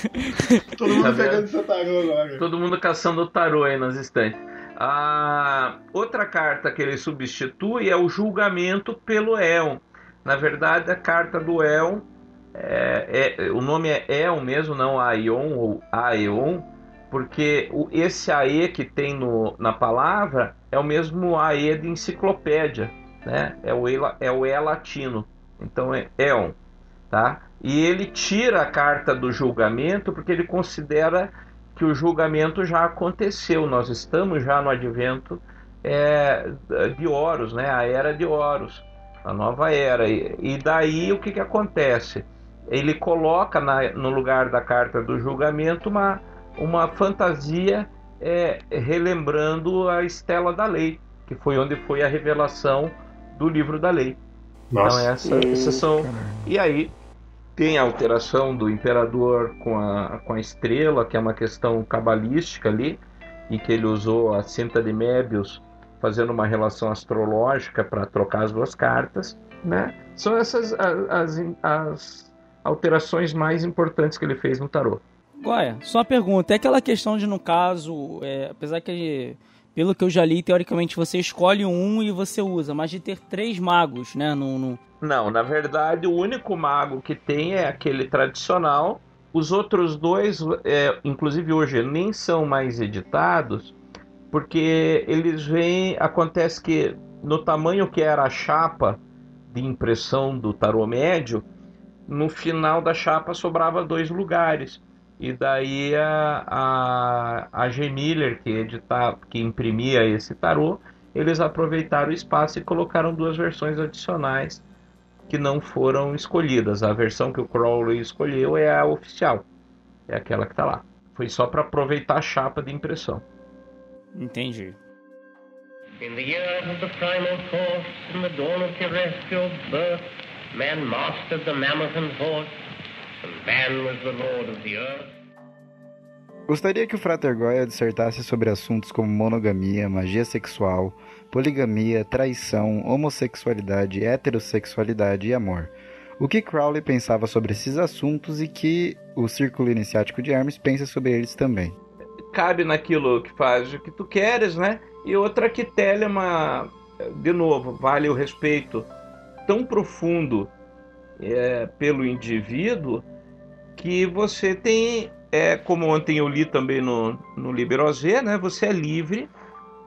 Speaker 4: Todo mundo pegando seu tarô agora.
Speaker 8: Todo mundo caçando o tarô aí nas estantes. A outra carta que ele substitui é o julgamento pelo Éon. Na verdade, a carta do Éon, o nome é Éon mesmo, não Aion ou Aeon, porque esse AE que tem na palavra é o mesmo AE de enciclopédia, né? É o E latino, então é Éon, tá? E ele tira a carta do julgamento porque ele considera que o julgamento já aconteceu, nós estamos já no advento de Horus, né? A era de Horus, a nova era. E daí o que acontece? Ele coloca no lugar da carta do julgamento uma fantasia relembrando a Estela da Lei, que foi onde foi a revelação do livro da lei.
Speaker 4: Nossa.
Speaker 8: Então essas são... E aí tem a alteração do imperador com a estrela, que é uma questão cabalística ali, em que ele usou a cinta de Mébius fazendo uma relação astrológica para trocar as duas cartas, né? São essas as alterações mais importantes que ele fez no tarô.
Speaker 7: Goya, só uma pergunta. É aquela questão de, no caso, apesar que, pelo que eu já li, teoricamente você escolhe um e você usa, mas de ter 3 magos, né?
Speaker 8: Não, na verdade, o único mago que tem é aquele tradicional. Os outros 2, inclusive hoje, nem são mais editados, porque eles vêm... Acontece que no tamanho que era a chapa de impressão do tarô médio, no final da chapa sobrava 2 lugares. E daí a G. Miller, que imprimia esse tarô, eles aproveitaram o espaço e colocaram 2 versões adicionais que não foram escolhidas. A versão que o Crowley escolheu é a oficial, é aquela que está lá. Foi só para aproveitar a chapa de impressão.
Speaker 7: Entendi.
Speaker 5: In the years of the primal force, in the dawn of terrestrial birth, man mastered the mammoth and horse, and man was the lord of the earth.
Speaker 6: Gostaria que o Frater Goya dissertasse sobre assuntos como monogamia, magia sexual, poligamia, traição, homossexualidade, heterossexualidade e amor. O que Crowley pensava sobre esses assuntos e que o Círculo Iniciático de Hermes pensa sobre eles também.
Speaker 8: Cabe naquilo que faz o que tu queres, né? E outra que Telema, de novo, vale o respeito tão profundo pelo indivíduo que você tem, como ontem eu li também no Liber Osé, né? Você é livre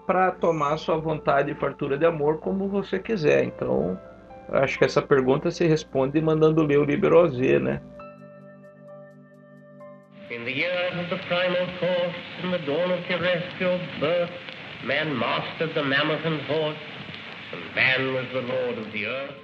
Speaker 8: para tomar sua vontade e fartura de amor como você quiser. Então, acho que essa pergunta se responde mandando ler o Liber Osé, né?
Speaker 5: In the years of the primal force, in the dawn of terrestrial birth, man mastered the mammoth and horse, and man was the lord of the earth.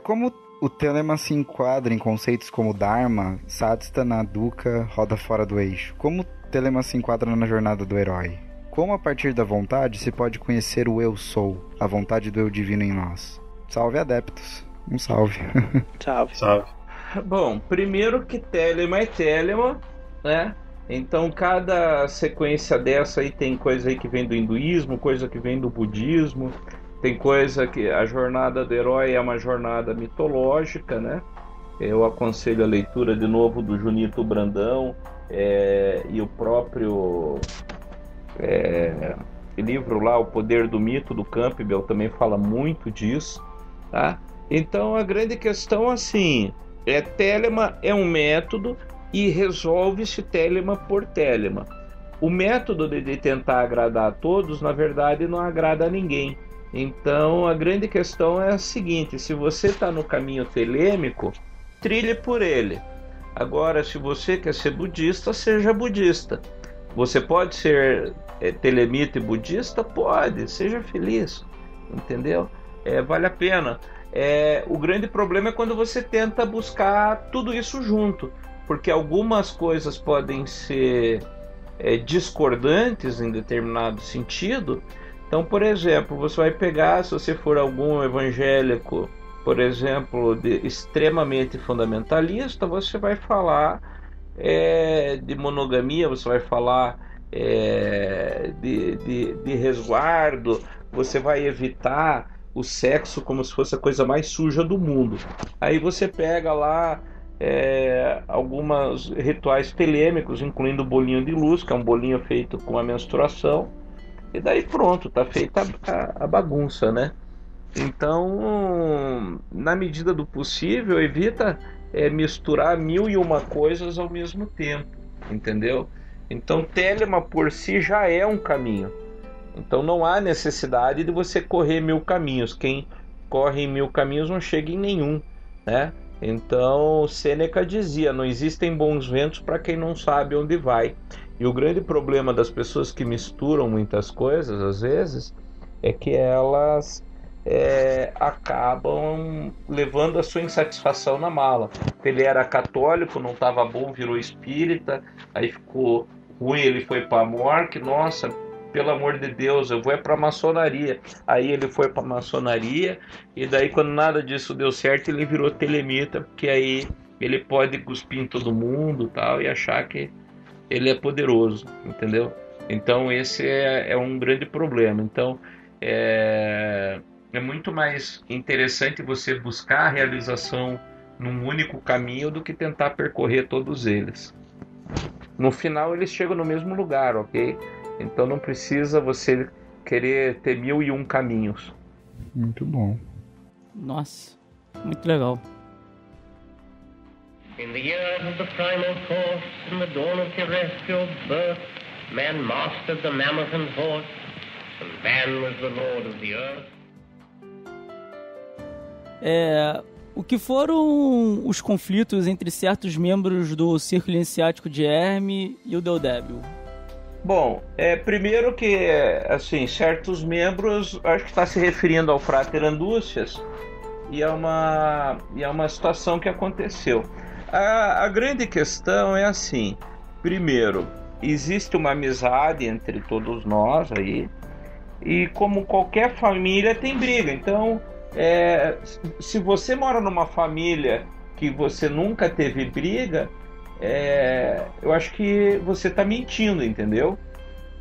Speaker 6: Como o Telema se enquadra em conceitos como Dharma, Sadhana, Dukkha, roda fora do eixo? Como o Telema se enquadra na jornada do herói? Como a partir da vontade se pode conhecer o Eu Sou, a vontade do Eu Divino em nós? Salve, adeptos! Um salve!
Speaker 3: Salve.
Speaker 4: Salve.
Speaker 8: Bom, primeiro que Telema é Telema, né? Então cada sequência dessa aí tem coisa aí que vem do hinduísmo, coisa que vem do budismo, tem coisa que a jornada do herói é uma jornada mitológica, né? Eu aconselho a leitura de novo do Junito Brandão e o próprio livro lá, O Poder do Mito, do Campbell, também fala muito disso, tá? Então a grande questão assim... Telema é um método e resolve-se Telema por Telema. O método de tentar agradar a todos, na verdade, não agrada a ninguém. Então, a grande questão é a seguinte: se você está no caminho telêmico, trilhe por ele. Agora, se você quer ser budista, seja budista. Você pode ser telemita e budista? Pode, seja feliz, entendeu? Vale a pena. O grande problema é quando você tenta buscar tudo isso junto, porque algumas coisas podem ser discordantes em determinado sentido. Então, por exemplo, você vai pegar, se você for algum evangélico, por exemplo, extremamente fundamentalista, você vai falar de monogamia, você vai falar de resguardo, você vai evitar o sexo como se fosse a coisa mais suja do mundo. Aí você pega lá alguns rituais telêmicos, incluindo o bolinho de luz, que é um bolinho feito com a menstruação, e daí pronto, tá feita a bagunça, né? Então, na medida do possível, evita misturar 1001 coisas ao mesmo tempo, entendeu? Então, Telema por si já é um caminho. Então não há necessidade de você correr 1000 caminhos. Quem corre em 1000 caminhos não chega em nenhum, né? Então Sêneca dizia: não existem bons ventos para quem não sabe onde vai. E o grande problema das pessoas que misturam muitas coisas, às vezes, é que elas acabam levando a sua insatisfação na mala. Ele era católico, não estava bom, virou espírita, aí ficou ruim, ele foi para a morte, nossa, pelo amor de Deus, eu vou para a maçonaria. Aí ele foi para a maçonaria, e daí quando nada disso deu certo, ele virou telemita, porque aí ele pode cuspir em todo mundo tal, e achar que ele é poderoso, entendeu? Então esse é um grande problema. Então é muito mais interessante você buscar a realização num único caminho do que tentar percorrer todos eles. No final eles chegam no mesmo lugar, ok? Então não precisa você querer ter 1001 caminhos.
Speaker 6: Muito bom.
Speaker 7: Nossa, muito legal.
Speaker 5: In the years of the primal force, in the dawn of terrestrial birth, man mastered the mammoth and horse, and man was the lord of the earth.
Speaker 7: O que foram os conflitos entre certos membros do Círculo Iniciático de Herme e o Deodébio?
Speaker 8: Bom, primeiro que, assim, certos membros, acho que está se referindo ao Frater Andúcias, e é uma situação que aconteceu. A grande questão é assim, primeiro, existe uma amizade entre todos nós aí, e como qualquer família tem briga, então, se você mora numa família que você nunca teve briga, eu acho que você está mentindo, entendeu?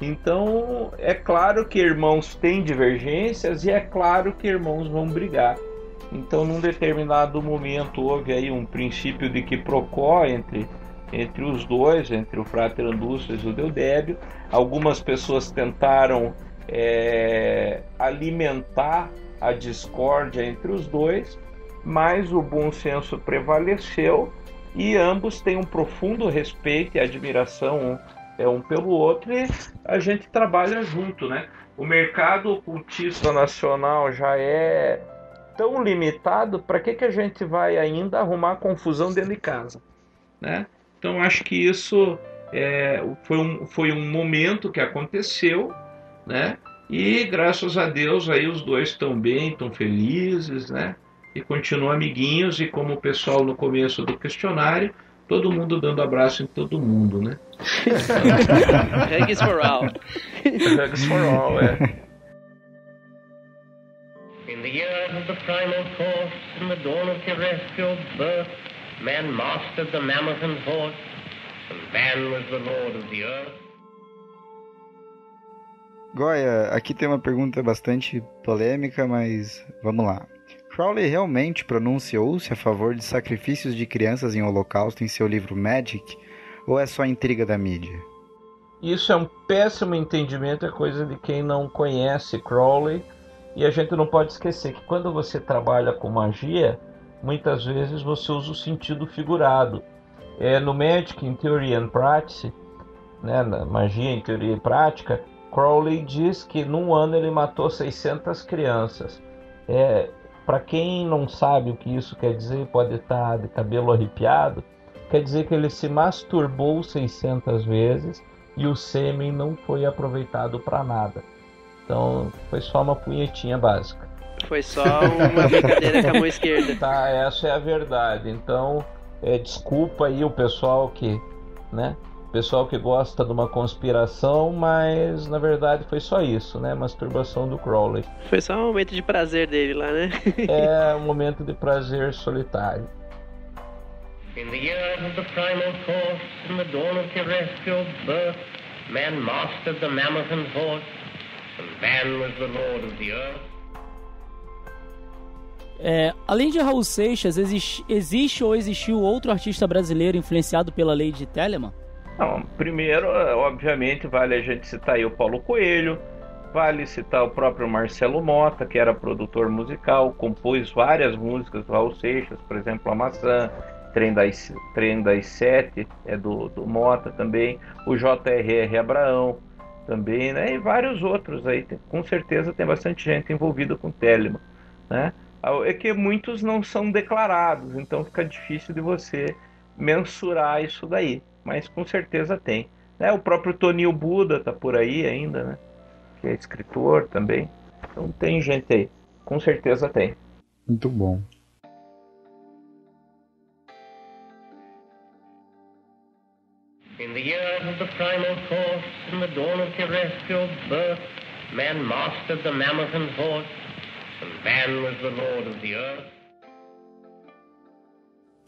Speaker 8: Então, é claro que irmãos têm divergências e é claro que irmãos vão brigar. Então, num determinado momento, houve aí um princípio de quiprocó entre os dois, entre o Frater Andúcias e o Deodébio. Algumas pessoas tentaram alimentar a discórdia entre os dois, mas o bom senso prevaleceu e ambos têm um profundo respeito e admiração um pelo outro, e a gente trabalha junto, né? O mercado ocultista nacional já é tão limitado, para que a gente vai ainda arrumar confusão dentro de casa, né? Então acho que isso foi um momento que aconteceu, né? E graças a Deus aí os dois estão bem, estão felizes, né? E continuam amiguinhos, e como o pessoal no começo do questionário, todo mundo dando abraço em todo mundo, né?
Speaker 3: Hugs for all.
Speaker 8: Hugs for all,
Speaker 5: In the years of the primal course, in the dawn of terrestrial birth, man mastered the mammoth and horse, and man was the lord of the earth.
Speaker 6: Goya, aqui tem uma pergunta bastante polêmica, mas vamos lá. Crowley realmente pronunciou-se a favor de sacrifícios de crianças em holocausto em seu livro Magic, ou é só intriga da mídia?
Speaker 8: Isso é um péssimo entendimento, é coisa de quem não conhece Crowley, e a gente não pode esquecer que quando você trabalha com magia, muitas vezes você usa o sentido figurado. No Magic in Theory and Practice, né, na magia em teoria e prática, Crowley diz que num ano ele matou 600 crianças. Para quem não sabe o que isso quer dizer, pode estar de cabelo arrepiado, quer dizer que ele se masturbou 600 vezes e o sêmen não foi aproveitado para nada. Então foi só uma punhetinha básica.
Speaker 3: Foi só uma brincadeira com a mão esquerda.
Speaker 8: Tá, essa é a verdade. Então, desculpa aí o pessoal que, né? Pessoal que gosta de uma conspiração, mas na verdade foi só isso, né? Masturbação do Crowley.
Speaker 3: Foi só um momento de prazer dele lá, né?
Speaker 8: Um momento de prazer solitário.
Speaker 5: In the years of the primal course, in the dawn of terrestrial birth, man mastered the mammoth and horse, and man was the lord of the earth.
Speaker 7: Além de Raul Seixas, existe ou existiu outro artista brasileiro influenciado pela lei de Telemann?
Speaker 8: Não, primeiro, obviamente, vale a gente citar aí o Paulo Coelho, vale citar o próprio Marcelo Mota, que era produtor musical, compôs várias músicas do Raul Seixas, por exemplo, A Maçã, Trem das Sete, é do Mota também, o J.R.R. Abraão também, né? E vários outros aí, com certeza tem bastante gente envolvida com Telemann, né? É que muitos não são declarados, então fica difícil de você mensurar isso daí. Mas com certeza tem. O próprio Toninho Buda tá por aí ainda, né? Que é escritor também. Então tem gente aí. Com certeza tem.
Speaker 6: Muito bom.
Speaker 5: In the years of the primal course, in the dawn of terrestrial birth, man mastered the mammoth and horse, and man was the lord of the earth.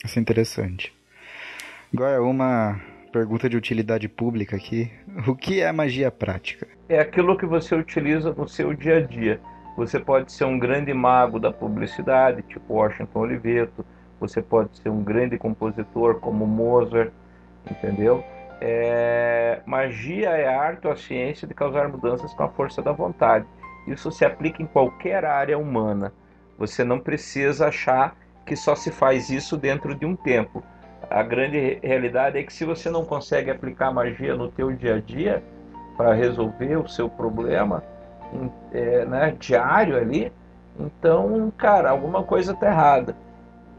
Speaker 6: Isso é interessante. Agora uma pergunta de utilidade pública aqui. O que é magia prática?
Speaker 8: É aquilo que você utiliza no seu dia a dia. Você pode ser um grande mago da publicidade, tipo Washington Oliveto. Você pode ser um grande compositor como Mozart, entendeu? Magia é a arte ou a ciência de causar mudanças com a força da vontade. Isso se aplica em qualquer área humana. Você não precisa achar que só se faz isso dentro de um tempo. A grande realidade é que se você não consegue aplicar magia no teu dia a dia para resolver o seu problema diário ali, então, cara, alguma coisa está errada.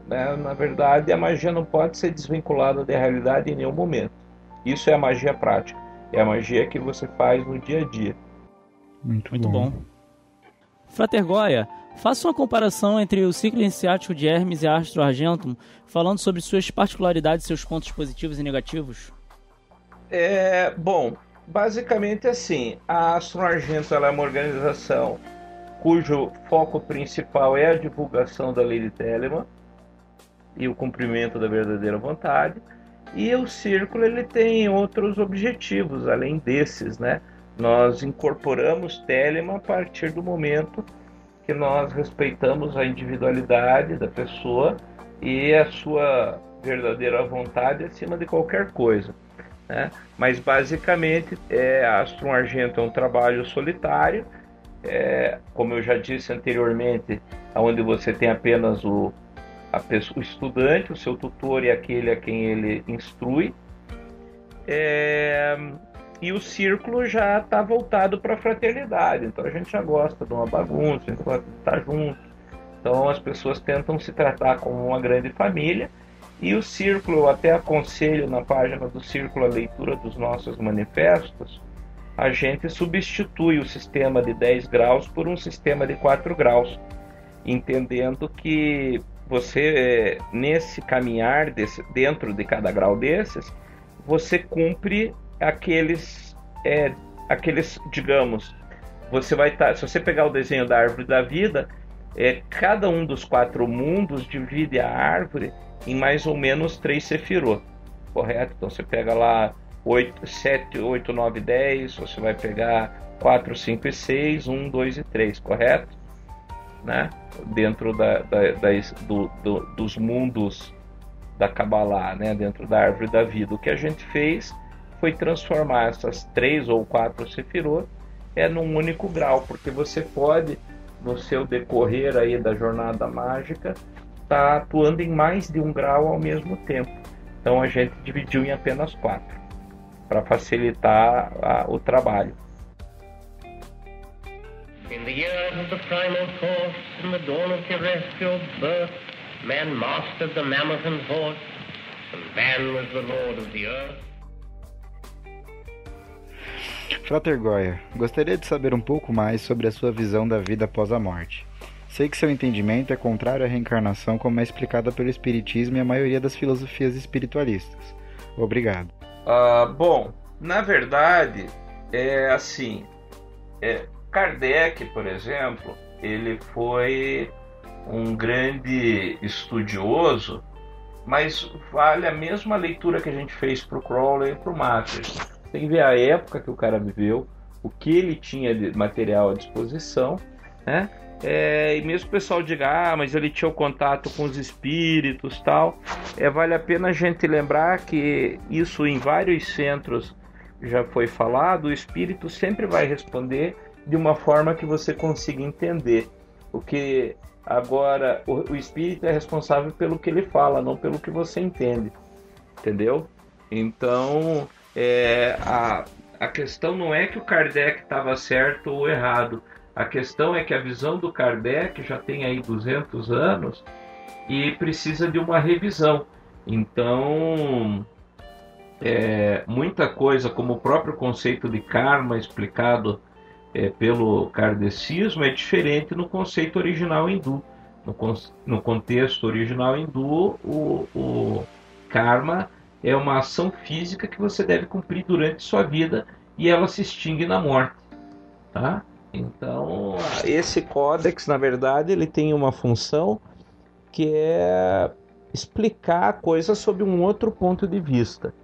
Speaker 8: né? Na verdade, a magia não pode ser desvinculada da realidade em nenhum momento. Isso é a magia prática. É a magia que você faz no dia a dia.
Speaker 7: Muito bom. Frater Goya, faça uma comparação entre o ciclo iniciático de Hermes e Astro Argentum, falando sobre suas particularidades e seus pontos positivos e negativos.
Speaker 8: Bom, basicamente assim, a Astro Argentum ela é uma organização cujo foco principal é a divulgação da lei de Telemann e o cumprimento da verdadeira vontade. E o Círculo ele tem outros objetivos, além desses, né? Nós incorporamos Telemann a partir do momento que nós respeitamos a individualidade da pessoa e a sua verdadeira vontade acima de qualquer coisa, né? Mas basicamente a Astrum Argentum é um trabalho solitário, como eu já disse anteriormente, onde você tem apenas o estudante, o seu tutor e aquele a quem ele instrui. E o círculo já está voltado para a fraternidade, então a gente já gosta de uma bagunça, a gente gosta de estar junto. Então as pessoas tentam se tratar como uma grande família. E o círculo, eu até aconselho na página do círculo a leitura dos nossos manifestos. A gente substitui o sistema de 10 graus por um sistema de 4 graus, entendendo que você, nesse caminhar dentro de cada grau desses, você cumpre aqueles, digamos, você vai estar, se você pegar o desenho da árvore da vida, cada um dos 4 mundos divide a árvore em mais ou menos 3 sefirot, correto? Então você pega lá 7, 8, 9, 10, você vai pegar 4, 5 e 6, 1, 2 e 3, correto? Né? Dentro dos mundos da Kabbalah, né? Dentro da árvore da vida. O que a gente fez foi transformar essas 3 ou 4 sefirot num único grau, porque você pode, no seu decorrer aí da jornada mágica, estar atuando em mais de um grau ao mesmo tempo. Então a gente dividiu em apenas 4, para facilitar o trabalho.
Speaker 5: In the years of the primal force, in the dawn of terrestrial birth, man mastered the mammoth and horse, and man was the lord of the earth.
Speaker 6: Frater Goya, gostaria de saber um pouco mais sobre a sua visão da vida após a morte. Sei que seu entendimento é contrário à reencarnação como é explicada pelo Espiritismo e a maioria das filosofias espiritualistas. Obrigado.
Speaker 8: Bom, na verdade, assim, Kardec, por exemplo, ele foi um grande estudioso, mas vale a mesma leitura que a gente fez para o Crowley e para o Matthews. Tem que ver a época que o cara viveu, o que ele tinha de material à disposição, né? E mesmo o pessoal diga, mas ele tinha o contato com os espíritos, tal. Vale a pena a gente lembrar que isso em vários centros já foi falado. O espírito sempre vai responder de uma forma que você consiga entender. Porque agora o espírito é responsável pelo que ele fala, não pelo que você entende. Entendeu? Então, a questão não é que o Kardec estava certo ou errado. A questão é que a visão do Kardec já tem aí 200 anos e precisa de uma revisão. Então, muita coisa, como o próprio conceito de karma explicado pelo kardecismo, é diferente no conceito original hindu. No contexto original hindu, o karma é uma ação física que você deve cumprir durante sua vida e ela se extingue na morte, tá? Então, esse códex, na verdade, ele tem uma função que é explicar a coisa sob um outro ponto de vista,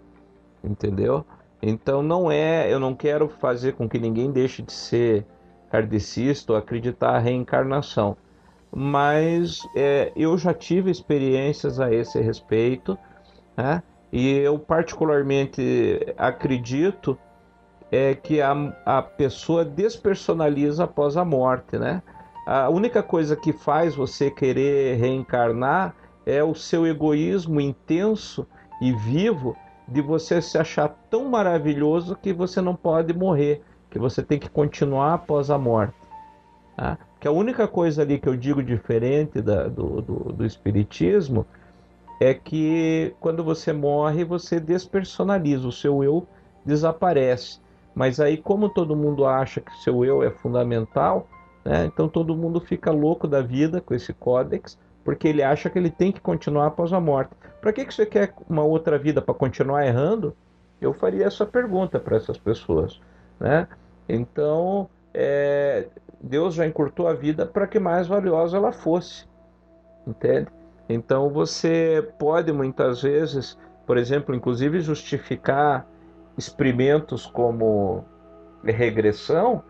Speaker 8: entendeu? Então, eu não quero fazer com que ninguém deixe de ser kardecista ou acreditar na reencarnação, mas eu já tive experiências a esse respeito, né? E eu particularmente acredito que a pessoa despersonaliza após a morte, né? A única coisa que faz você querer reencarnar é o seu egoísmo intenso e vivo de você se achar tão maravilhoso que você não pode morrer, que você tem que continuar após a morte, tá? que a única coisa ali que eu digo diferente do espiritismo é que quando você morre, você despersonaliza, o seu eu desaparece. Mas aí, como todo mundo acha que o seu eu é fundamental, né, então todo mundo fica louco da vida com esse códex, porque ele acha que ele tem que continuar após a morte. Para que você quer uma outra vida? Para continuar errando? Eu faria essa pergunta para essas pessoas, né? Então, Deus já encurtou a vida para que mais valiosa ela fosse, entende? Então você pode muitas vezes, por exemplo, inclusive justificar experimentos como regressão,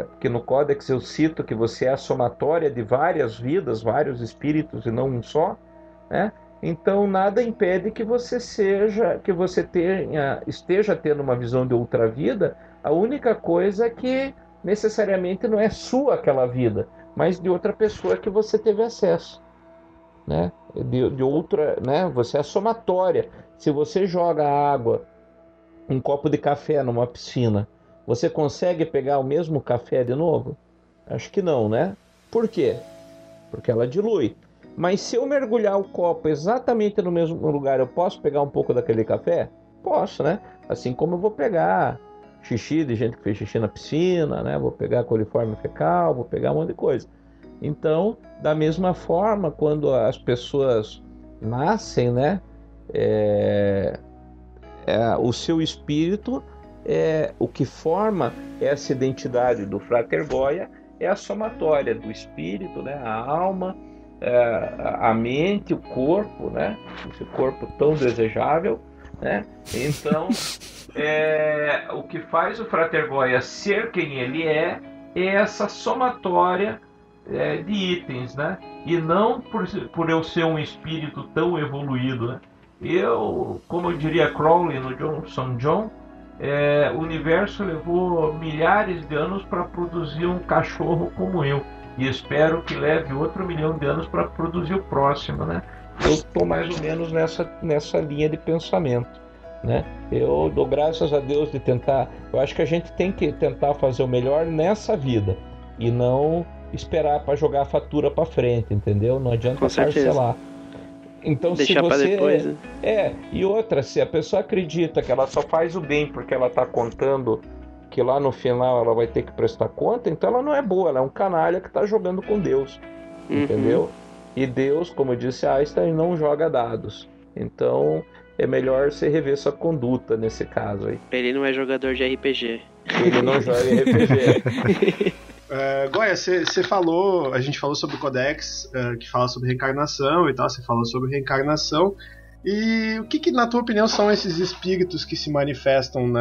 Speaker 8: porque no Códex eu cito que você é a somatória de várias vidas, vários espíritos e não um só, né? Então nada impede que você esteja tendo uma visão de outra vida. A única coisa é que necessariamente não é sua aquela vida, mas de outra pessoa que você teve acesso, né? De outra, né? Você é a somatória. Se você joga água, um copo de café numa piscina, você consegue pegar o mesmo café de novo? Acho que não, né? Por quê? Porque ela dilui. Mas se eu mergulhar o copo exatamente no mesmo lugar, eu posso pegar um pouco daquele café? Posso, né? Assim como eu vou pegar xixi de gente que fez xixi na piscina, né? Vou pegar coliforme fecal, vou pegar um monte de coisa. Então, da mesma forma, quando as pessoas nascem, né? O seu espírito, o que forma essa identidade do Frater Goya é a somatória do espírito, né? A alma, a mente, o corpo, né? Esse corpo tão desejável, né? Então, o que faz o Frater Goya ser quem ele é essa somatória de itens, né? E não por eu ser um espírito tão evoluído, né? Como eu diria Crowley no Johnson John, o universo levou milhares de anos para produzir um cachorro como eu, e espero que leve outro 1 milhão de anos para produzir o próximo, né? Eu estou mais ou menos nessa linha de pensamento, né? Eu dou graças a Deus de tentar. Eu acho que a gente tem que tentar fazer o melhor nessa vida e não esperar para jogar a fatura para frente, entendeu? Não adianta parcelar. Então,
Speaker 3: deixar
Speaker 8: se você
Speaker 3: depois, né?
Speaker 8: E outra, se a pessoa acredita que ela só faz o bem porque ela está contando que lá no final ela vai ter que prestar conta, então ela não é boa, ela é um canalha que está jogando com Deus, entendeu? E Deus, como disse Einstein, não joga dados. Então é melhor você rever sua conduta nesse caso aí.
Speaker 3: Ele não é jogador de RPG.
Speaker 8: Ele não joga RPG.
Speaker 4: Goya, você falou, a gente falou sobre o Codex, que fala sobre reencarnação e tal, você falou sobre reencarnação, e o que na tua opinião são esses espíritos que se manifestam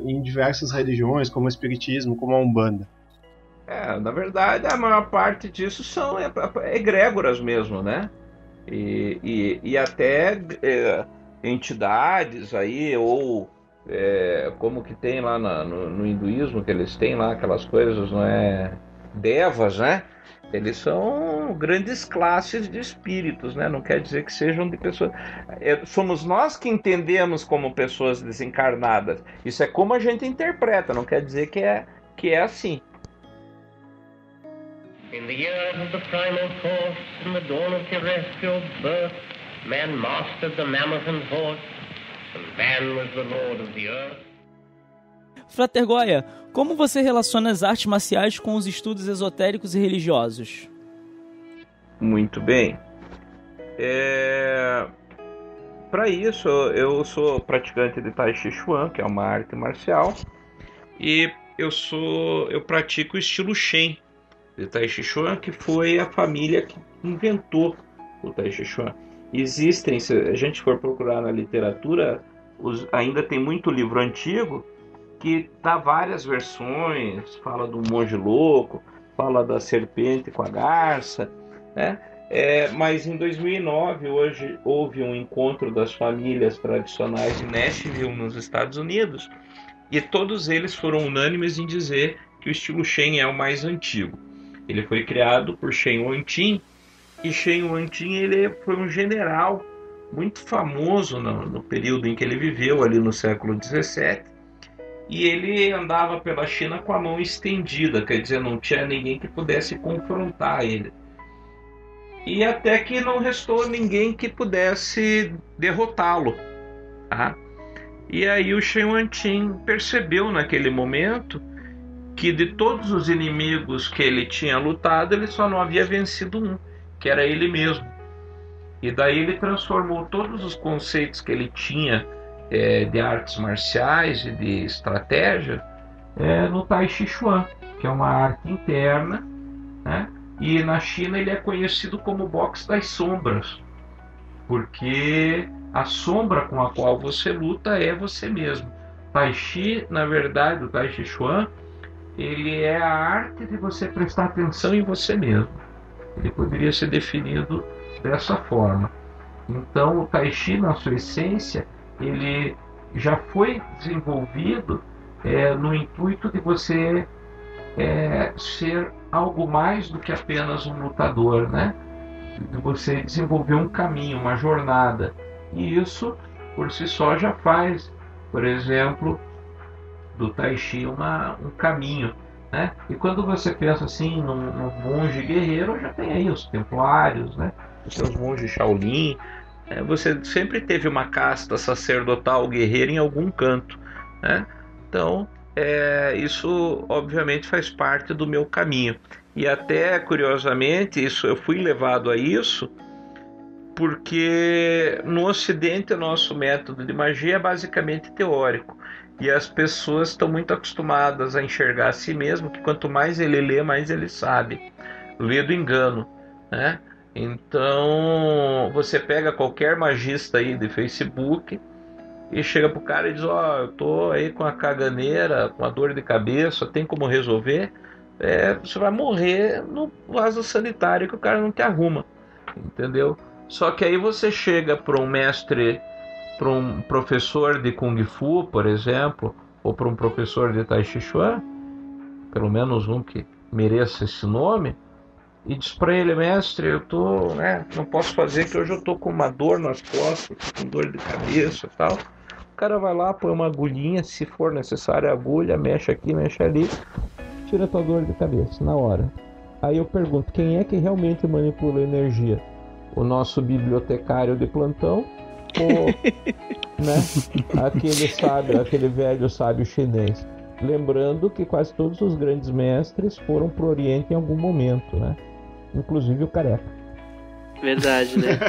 Speaker 4: em diversas religiões, como o espiritismo, como a Umbanda?
Speaker 8: Na verdade, a maior parte disso são egrégoras mesmo, né? E até entidades aí, ou como que tem lá no hinduísmo, que eles têm lá aquelas coisas, não é? Devas, né? Eles são grandes classes de espíritos, né? Não quer dizer que sejam de pessoas. Somos nós que entendemos como pessoas desencarnadas. Isso é como a gente interpreta, não quer dizer que é assim.
Speaker 5: In the years of the primal force, in the dawn of terrestrial birth, man mastered the mammoth and horse, and man was the lord of the earth.
Speaker 7: Frater Goya, como você relaciona as artes marciais com os estudos esotéricos e religiosos?
Speaker 8: Muito bem. Para isso, eu sou praticante de Tai Chi Chuan, que é uma arte marcial, e eu pratico o estilo Shen de Tai Chi Chuan, que foi a família que inventou o Tai Chi Chuan. Existem, se a gente for procurar na literatura, ainda tem muito livro antigo que dá várias versões, fala do monge louco, fala da serpente com a garça, né? Mas em 2009 houve um encontro das famílias tradicionais de Nashville, nos Estados Unidos, e todos eles foram unânimes em dizer que o estilo Shen é o mais antigo. Ele foi criado por Shen Wantin, e Shen Wantin ele foi um general muito famoso no período em que ele viveu, ali no século XVII, e ele andava pela China com a mão estendida, quer dizer, não tinha ninguém que pudesse confrontar ele. E até que não restou ninguém que pudesse derrotá-lo. Tá? E aí o Shen Wanqing percebeu naquele momento que de todos os inimigos que ele tinha lutado, ele só não havia vencido um, que era ele mesmo. E daí ele transformou todos os conceitos que ele tinha de artes marciais e de estratégia no Tai Chi Chuan, que é uma arte interna, né? E na China ele é conhecido como boxe das sombras, porque a sombra com a qual você luta é você mesmo. Tai Chi, na verdade, o Tai Chi Chuan, ele é a arte de você prestar atenção em você mesmo. Ele poderia ser definido dessa forma. Então o Tai Chi, na sua essência, ele já foi desenvolvido no intuito de você ser algo mais do que apenas um lutador, né? De você desenvolver um caminho, uma jornada. E isso, por si só, já faz, por exemplo, do Tai Chi um caminho, né? E quando você pensa assim num monge guerreiro, já tem aí os templários, né? Os monges Shaolin. Você sempre teve uma casta sacerdotal guerreira em algum canto, né? Então, isso obviamente faz parte do meu caminho. E até, curiosamente, eu fui levado a isso porque no Ocidente o nosso método de magia é basicamente teórico. E as pessoas estão muito acostumadas a enxergar a si mesmo, que quanto mais ele lê, mais ele sabe. Lê do engano, né? Então, você pega qualquer magista aí de Facebook e chega pro cara e diz, eu tô aí com a caganeira, com a dor de cabeça, tem como resolver? Você vai morrer no vaso sanitário que o cara não te arruma, entendeu? Só que aí você chega para um mestre, para um professor de Kung Fu, por exemplo, ou para um professor de Tai Chi Chuan, pelo menos um que mereça esse nome, e diz para ele, mestre, eu tô, não posso fazer que hoje eu tô com uma dor nas costas, com dor de cabeça e tal. O cara vai lá, põe uma agulhinha, se for necessário a agulha, mexe aqui, mexe ali, tira a tua dor de cabeça na hora. Aí eu pergunto, quem é que realmente manipula a energia? O nosso bibliotecário de plantão ou aquele velho sábio chinês? Lembrando que quase todos os grandes mestres foram pro Oriente em algum momento, né? Inclusive o Careca.
Speaker 3: Verdade, né?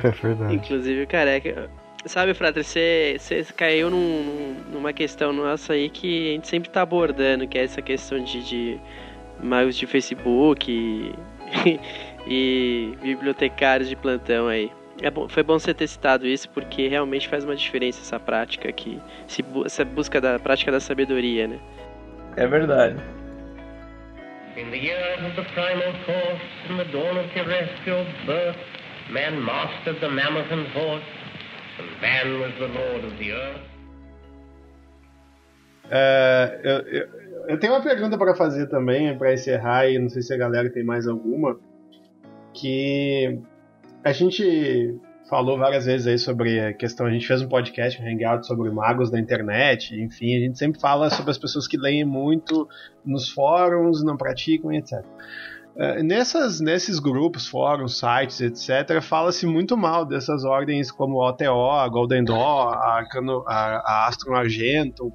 Speaker 6: É verdade.
Speaker 3: Inclusive o Careca. Sabe, Frater, você caiu numa questão nossa aí que a gente sempre tá abordando, que é essa questão de magos de Facebook e bibliotecários de plantão aí. Foi bom você ter citado isso, porque realmente faz uma diferença essa prática aqui, essa busca da prática da sabedoria, né?
Speaker 8: É verdade.
Speaker 5: In the years of the primal force, in the dawn of terrestrial birth, man mastered the mammoth and horse, and man was the lord of the earth.
Speaker 4: Eu tenho uma pergunta para fazer também, para encerrar, e não sei se a galera tem mais alguma, que a gente falou várias vezes aí sobre a questão, a gente fez um podcast, um hangout sobre magos da internet, enfim, a gente sempre fala sobre as pessoas que leem muito nos fóruns, não praticam, etc. Nesses grupos, fóruns, sites, etc., fala-se muito mal dessas ordens como a OTO, a Golden Dawn, a Astrum Argentum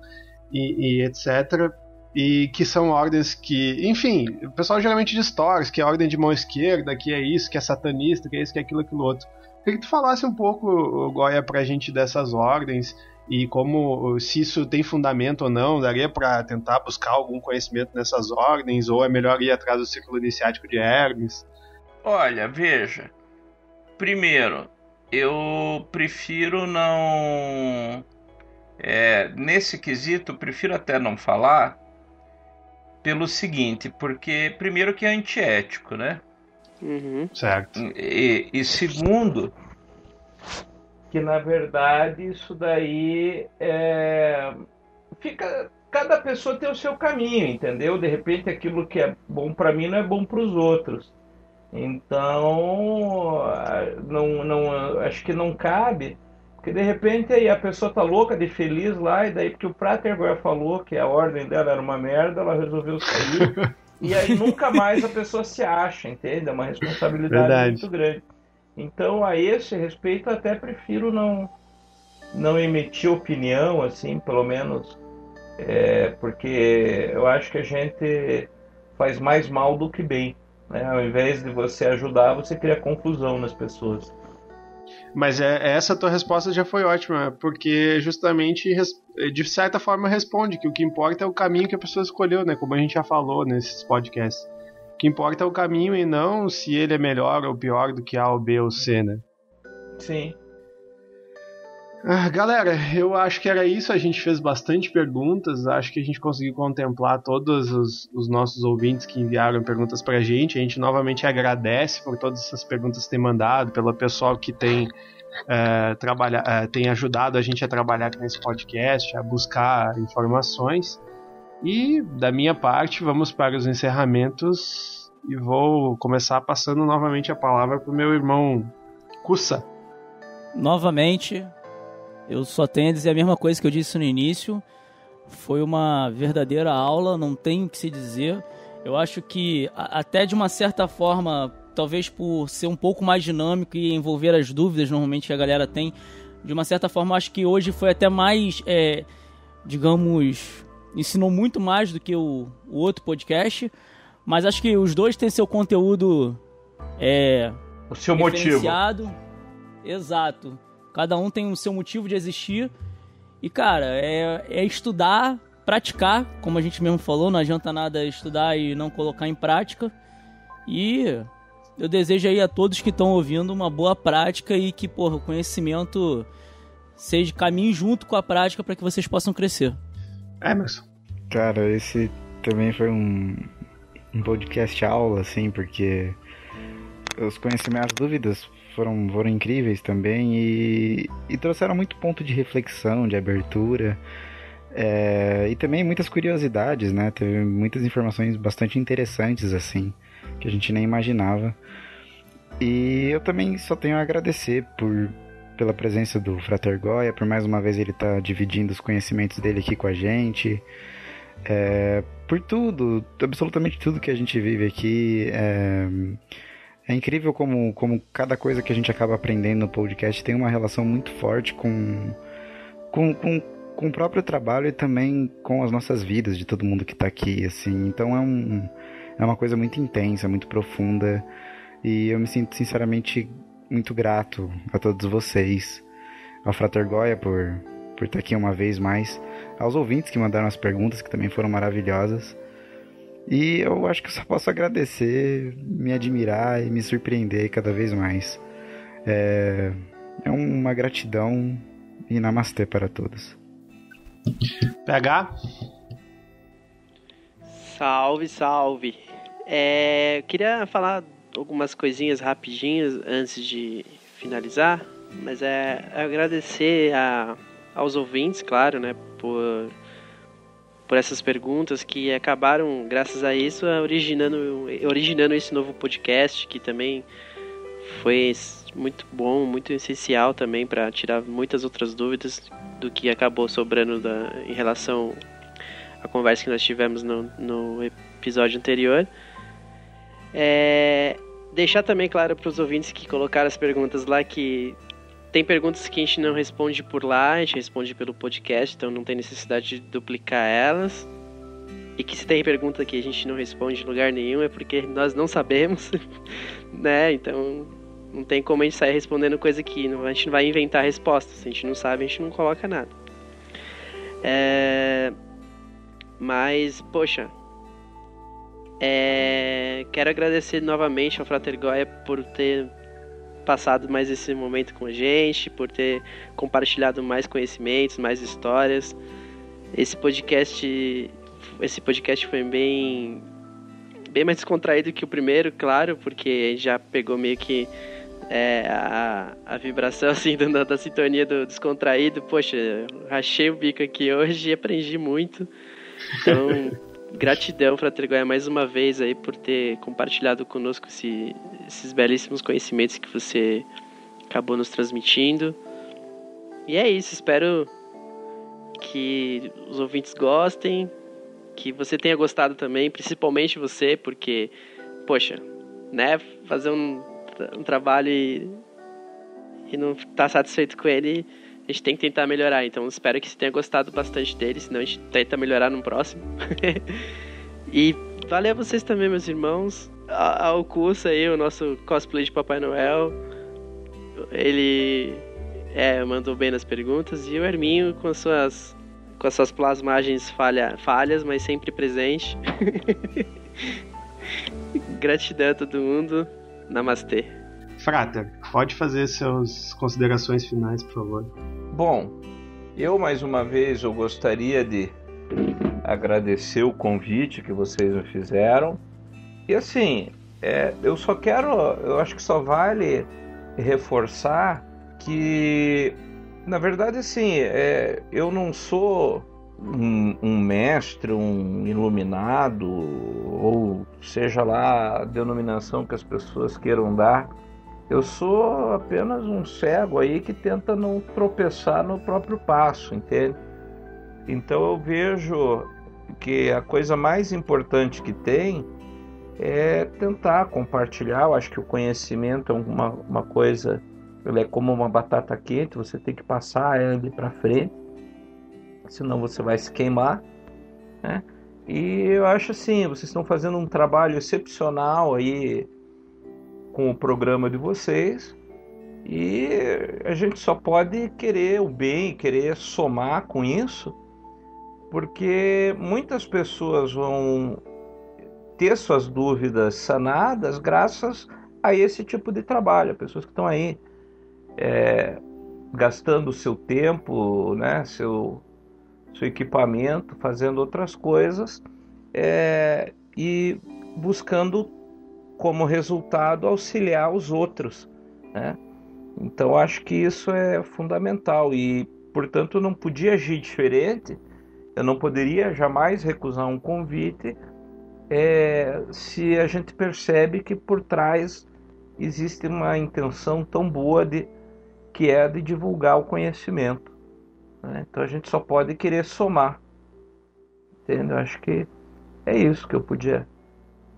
Speaker 4: e etc., e que são ordens que, enfim, o pessoal geralmente distorce, que é a ordem de mão esquerda, que é isso, que é satanista, que é isso, que é aquilo, aquilo outro. Queria que tu falasse um pouco, Goya, pra gente dessas ordens e como, se isso tem fundamento ou não, daria pra tentar buscar algum conhecimento nessas ordens, ou é melhor ir atrás do círculo iniciático de Hermes?
Speaker 8: Olha, veja, primeiro, eu prefiro não... nesse quesito, eu prefiro até não falar, pelo seguinte, porque primeiro que é antiético, né?
Speaker 3: Uhum.
Speaker 4: Certo.
Speaker 8: E segundo, que na verdade isso daí cada pessoa tem o seu caminho, entendeu? De repente aquilo que é bom para mim não é bom para os outros. Então, não, acho que não cabe Porque de repente aí a pessoa tá louca de feliz lá, e daí porque o Prater agora falou que a ordem dela era uma merda, ela resolveu sair, e aí nunca mais a pessoa se acha, entende? É uma responsabilidade muito grande. Então, a esse respeito, eu até prefiro não emitir opinião, assim, pelo menos, porque eu acho que a gente faz mais mal do que bem, né? Ao invés de você ajudar, você cria confusão nas pessoas.
Speaker 4: Mas essa tua resposta já foi ótima, porque justamente, de certa forma, responde que o que importa é o caminho que a pessoa escolheu, né? Como a gente já falou nesses podcasts. O que importa é o caminho e não se ele é melhor ou pior do que A ou B ou C, né?
Speaker 8: Sim.
Speaker 4: Galera, eu acho que era isso. A gente fez bastante perguntas. Acho que a gente conseguiu contemplar todos os nossos ouvintes que enviaram perguntas pra gente. A gente novamente agradece por todas essas perguntas que tem mandado, pelo pessoal que tem ajudado a gente a trabalhar aqui nesse podcast, a buscar informações. E da minha parte, vamos para os encerramentos e vou começar passando novamente a palavra pro meu irmão Kussa.
Speaker 7: Novamente, eu só tenho a dizer a mesma coisa que eu disse no início. Foi uma verdadeira aula, não tem o que se dizer. Eu acho que, até de uma certa forma, talvez por ser um pouco mais dinâmico e envolver as dúvidas normalmente que a galera tem, de uma certa forma, acho que hoje foi até mais, digamos, ensinou muito mais do que o outro podcast. Mas acho que os dois têm seu conteúdo
Speaker 8: o seu motivo.
Speaker 7: Exato. Cada um tem o seu motivo de existir. E, cara, é estudar, praticar, como a gente mesmo falou, não adianta nada estudar e não colocar em prática. E eu desejo aí a todos que estão ouvindo uma boa prática e que, porra, o conhecimento seja caminho junto com a prática para que vocês possam crescer.
Speaker 4: Emerson.
Speaker 6: Cara, esse também foi um podcast aula, assim, porque os conhecimentos, as dúvidas foram incríveis também e trouxeram muito ponto de reflexão, de abertura, e também muitas curiosidades, né? Teve muitas informações bastante interessantes, assim, que a gente nem imaginava. E eu também só tenho a agradecer pela presença do Frater Goya, por mais uma vez ele estar dividindo os conhecimentos dele aqui com a gente, por tudo, absolutamente tudo que a gente vive aqui. É incrível como cada coisa que a gente acaba aprendendo no podcast tem uma relação muito forte com o próprio trabalho e também com as nossas vidas, de todo mundo que está aqui, assim. Então é uma coisa muito intensa, muito profunda, e eu me sinto sinceramente muito grato a todos vocês, ao Frater Goya por estar aqui uma vez mais, aos ouvintes que mandaram as perguntas, que também foram maravilhosas. E eu acho que eu só posso agradecer, me admirar e me surpreender cada vez mais. É uma gratidão e namastê para todos.
Speaker 4: PH?
Speaker 3: Salve, salve. Eu queria falar algumas coisinhas rapidinhas antes de finalizar, mas agradecer aos ouvintes, claro, né, por essas perguntas que acabaram, graças a isso, originando esse novo podcast, que também foi muito bom, muito essencial também para tirar muitas outras dúvidas do que acabou sobrando em relação à conversa que nós tivemos no episódio anterior. Deixar também claro para os ouvintes que colocaram as perguntas lá que tem perguntas que a gente não responde por lá, a gente responde pelo podcast, então não tem necessidade de duplicar elas. E que se tem pergunta que a gente não responde em lugar nenhum é porque nós não sabemos, né? Então não tem como a gente sair respondendo coisa que a gente não vai inventar respostas. Se a gente não sabe, a gente não coloca nada. Mas, poxa, quero agradecer novamente ao Frater Goya por ter passado mais esse momento com a gente, por ter compartilhado mais conhecimentos, mais histórias. Esse podcast foi bem mais descontraído que o primeiro, claro, porque a gente já pegou meio que a vibração assim da sintonia do descontraído. Poxa, rachei o bico aqui hoje e aprendi muito. Então, gratidão, Frater Goya, mais uma vez aí por ter compartilhado conosco esses belíssimos conhecimentos que você acabou nos transmitindo. E é isso, espero que os ouvintes gostem, que você tenha gostado também, principalmente você, porque, poxa, né, fazer um trabalho e não tá satisfeito com ele, a gente tem que tentar melhorar. Então espero que você tenha gostado bastante dele, senão a gente tenta melhorar no próximo. E valeu a vocês também, meus irmãos. Ao Curso aí, o nosso cosplay de Papai Noel, ele mandou bem nas perguntas. E o Herminho com as suas plasmagens falhas, mas sempre presente. Gratidão a todo mundo. Namastê.
Speaker 4: Frater, pode fazer suas considerações finais, por favor.
Speaker 8: Bom, eu mais uma vez eu gostaria de agradecer o convite que vocês me fizeram. E assim, eu acho que só vale reforçar que, na verdade, assim, eu não sou um mestre, um iluminado, ou seja lá a denominação que as pessoas queiram dar. Eu sou apenas um cego aí que tenta não tropeçar no próprio passo, entende? Então eu vejo que a coisa mais importante que tem é tentar compartilhar. Eu acho que o conhecimento é uma coisa, ele é como uma batata quente, você tem que passar ele para frente, senão você vai se queimar, né? E eu acho assim, vocês estão fazendo um trabalho excepcional aí com o programa de vocês, e a gente só pode querer o bem, querer somar com isso, porque muitas pessoas vão ter suas dúvidas sanadas graças a esse tipo de trabalho. Pessoas que estão aí gastando o seu tempo, né, seu equipamento, fazendo outras coisas, e buscando como resultado auxiliar os outros, né? Então acho que isso é fundamental e, portanto, não podia agir diferente. Eu não poderia jamais recusar um convite se a gente percebe que por trás existe uma intenção tão boa que é de divulgar o conhecimento, né? Então a gente só pode querer somar, entende? Eu acho que é isso que eu podia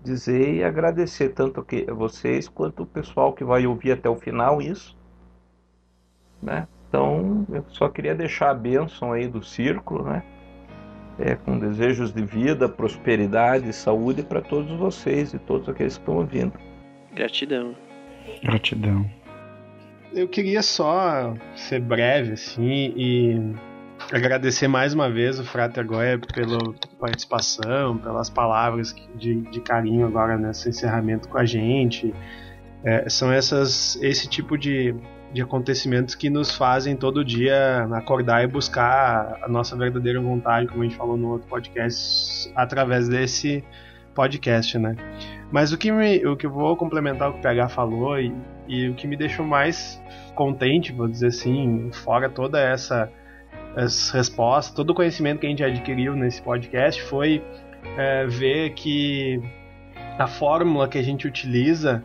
Speaker 8: dizer e agradecer tanto a vocês quanto o pessoal que vai ouvir até o final isso, né? Então eu só queria deixar a bênção aí do círculo, né? Com desejos de vida, prosperidade e saúde para todos vocês e todos aqueles que estão ouvindo.
Speaker 3: Gratidão.
Speaker 6: Gratidão.
Speaker 4: Eu queria só ser breve, assim, e agradecer mais uma vez o Frater Goya pela participação, pelas palavras de carinho agora nesse encerramento com a gente. São esse tipo de acontecimentos que nos fazem todo dia acordar e buscar a nossa verdadeira vontade, como a gente falou no outro podcast, através desse podcast, né? Mas o que eu vou complementar o que o PH falou e o que me deixou mais contente, vou dizer assim, fora toda essa resposta, todo o conhecimento que a gente adquiriu nesse podcast, foi ver que a fórmula que a gente utiliza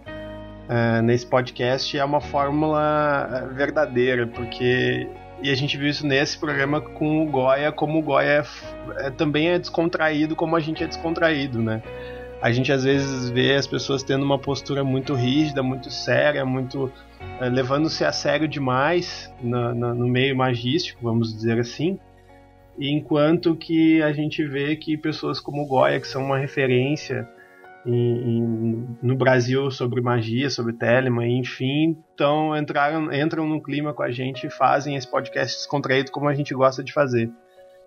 Speaker 4: nesse podcast é uma fórmula verdadeira, porque e a gente viu isso nesse programa com o Goya, como o Goya também é descontraído como a gente é descontraído, né? A gente às vezes vê as pessoas tendo uma postura muito rígida, muito séria, muito levando-se a sério demais no meio magístico, vamos dizer assim, enquanto que a gente vê que pessoas como o Goya, que são uma referência no Brasil sobre magia, sobre Telemann, enfim, então entram no clima com a gente e fazem esse podcast descontraído como a gente gosta de fazer.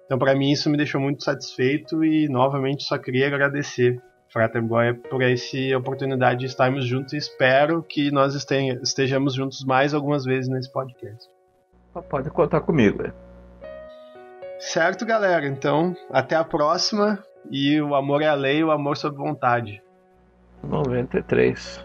Speaker 4: Então, para mim, isso me deixou muito satisfeito e, novamente, só queria agradecer Frater Goya por essa oportunidade de estarmos juntos e espero que nós estejamos juntos mais algumas vezes nesse podcast.
Speaker 8: Pode contar comigo.
Speaker 4: Certo, galera? Então, até a próxima. E o amor é a lei, o amor sob vontade.
Speaker 8: 93.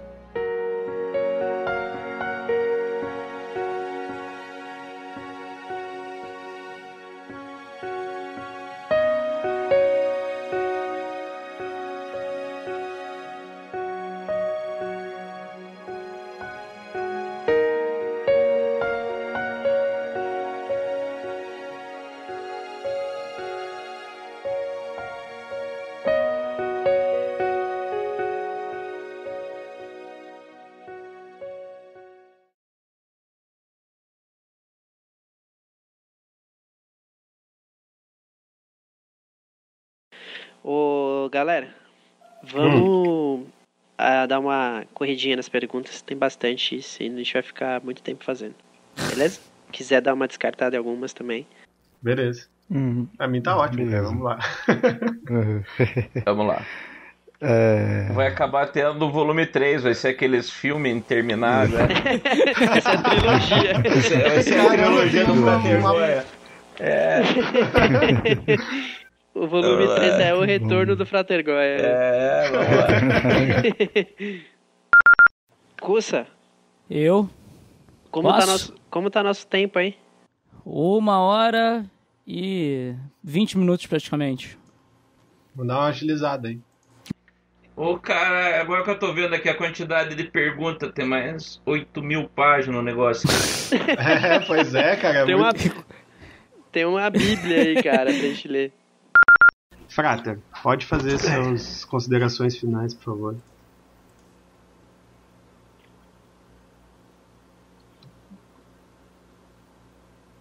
Speaker 3: Ô, galera, vamos dar uma corridinha nas perguntas. Tem bastante isso e a gente vai ficar muito tempo fazendo. Beleza? Quiser dar uma descartada em algumas também.
Speaker 4: Beleza. Pra mim tá ótimo, cara. Vamos lá.
Speaker 8: Vamos lá. Vai acabar tendo o volume 3, vai ser aqueles filmes intermináveis.
Speaker 3: Essa é a trilogia.
Speaker 8: Vai ser a trilogia do Frater Goya.
Speaker 3: O volume 3 é o retorno do Frater Goya.
Speaker 8: Vamos lá.
Speaker 3: Cussa,
Speaker 7: Eu?
Speaker 3: como tá nosso tempo aí?
Speaker 7: 1h e 20 minutos praticamente.
Speaker 4: Vou dar uma agilizada aí.
Speaker 8: Ô, cara, agora que eu tô vendo aqui a quantidade de perguntas, tem mais 8.000 páginas no negócio.
Speaker 4: Pois é, cara.
Speaker 3: Tem uma bíblia aí, cara, pra gente ler.
Speaker 4: Frater, pode fazer suas considerações finais, por favor.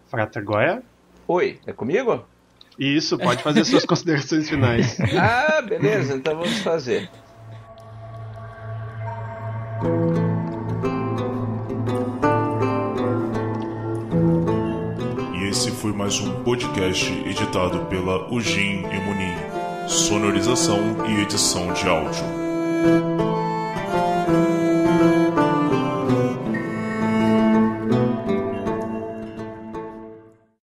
Speaker 4: Frater Goya?
Speaker 8: Oi, é comigo?
Speaker 4: Isso, pode fazer suas considerações finais.
Speaker 8: Ah, beleza, então vamos fazer.
Speaker 10: E esse foi mais um podcast editado pela Ujin e Munin. Sonorização e edição de áudio.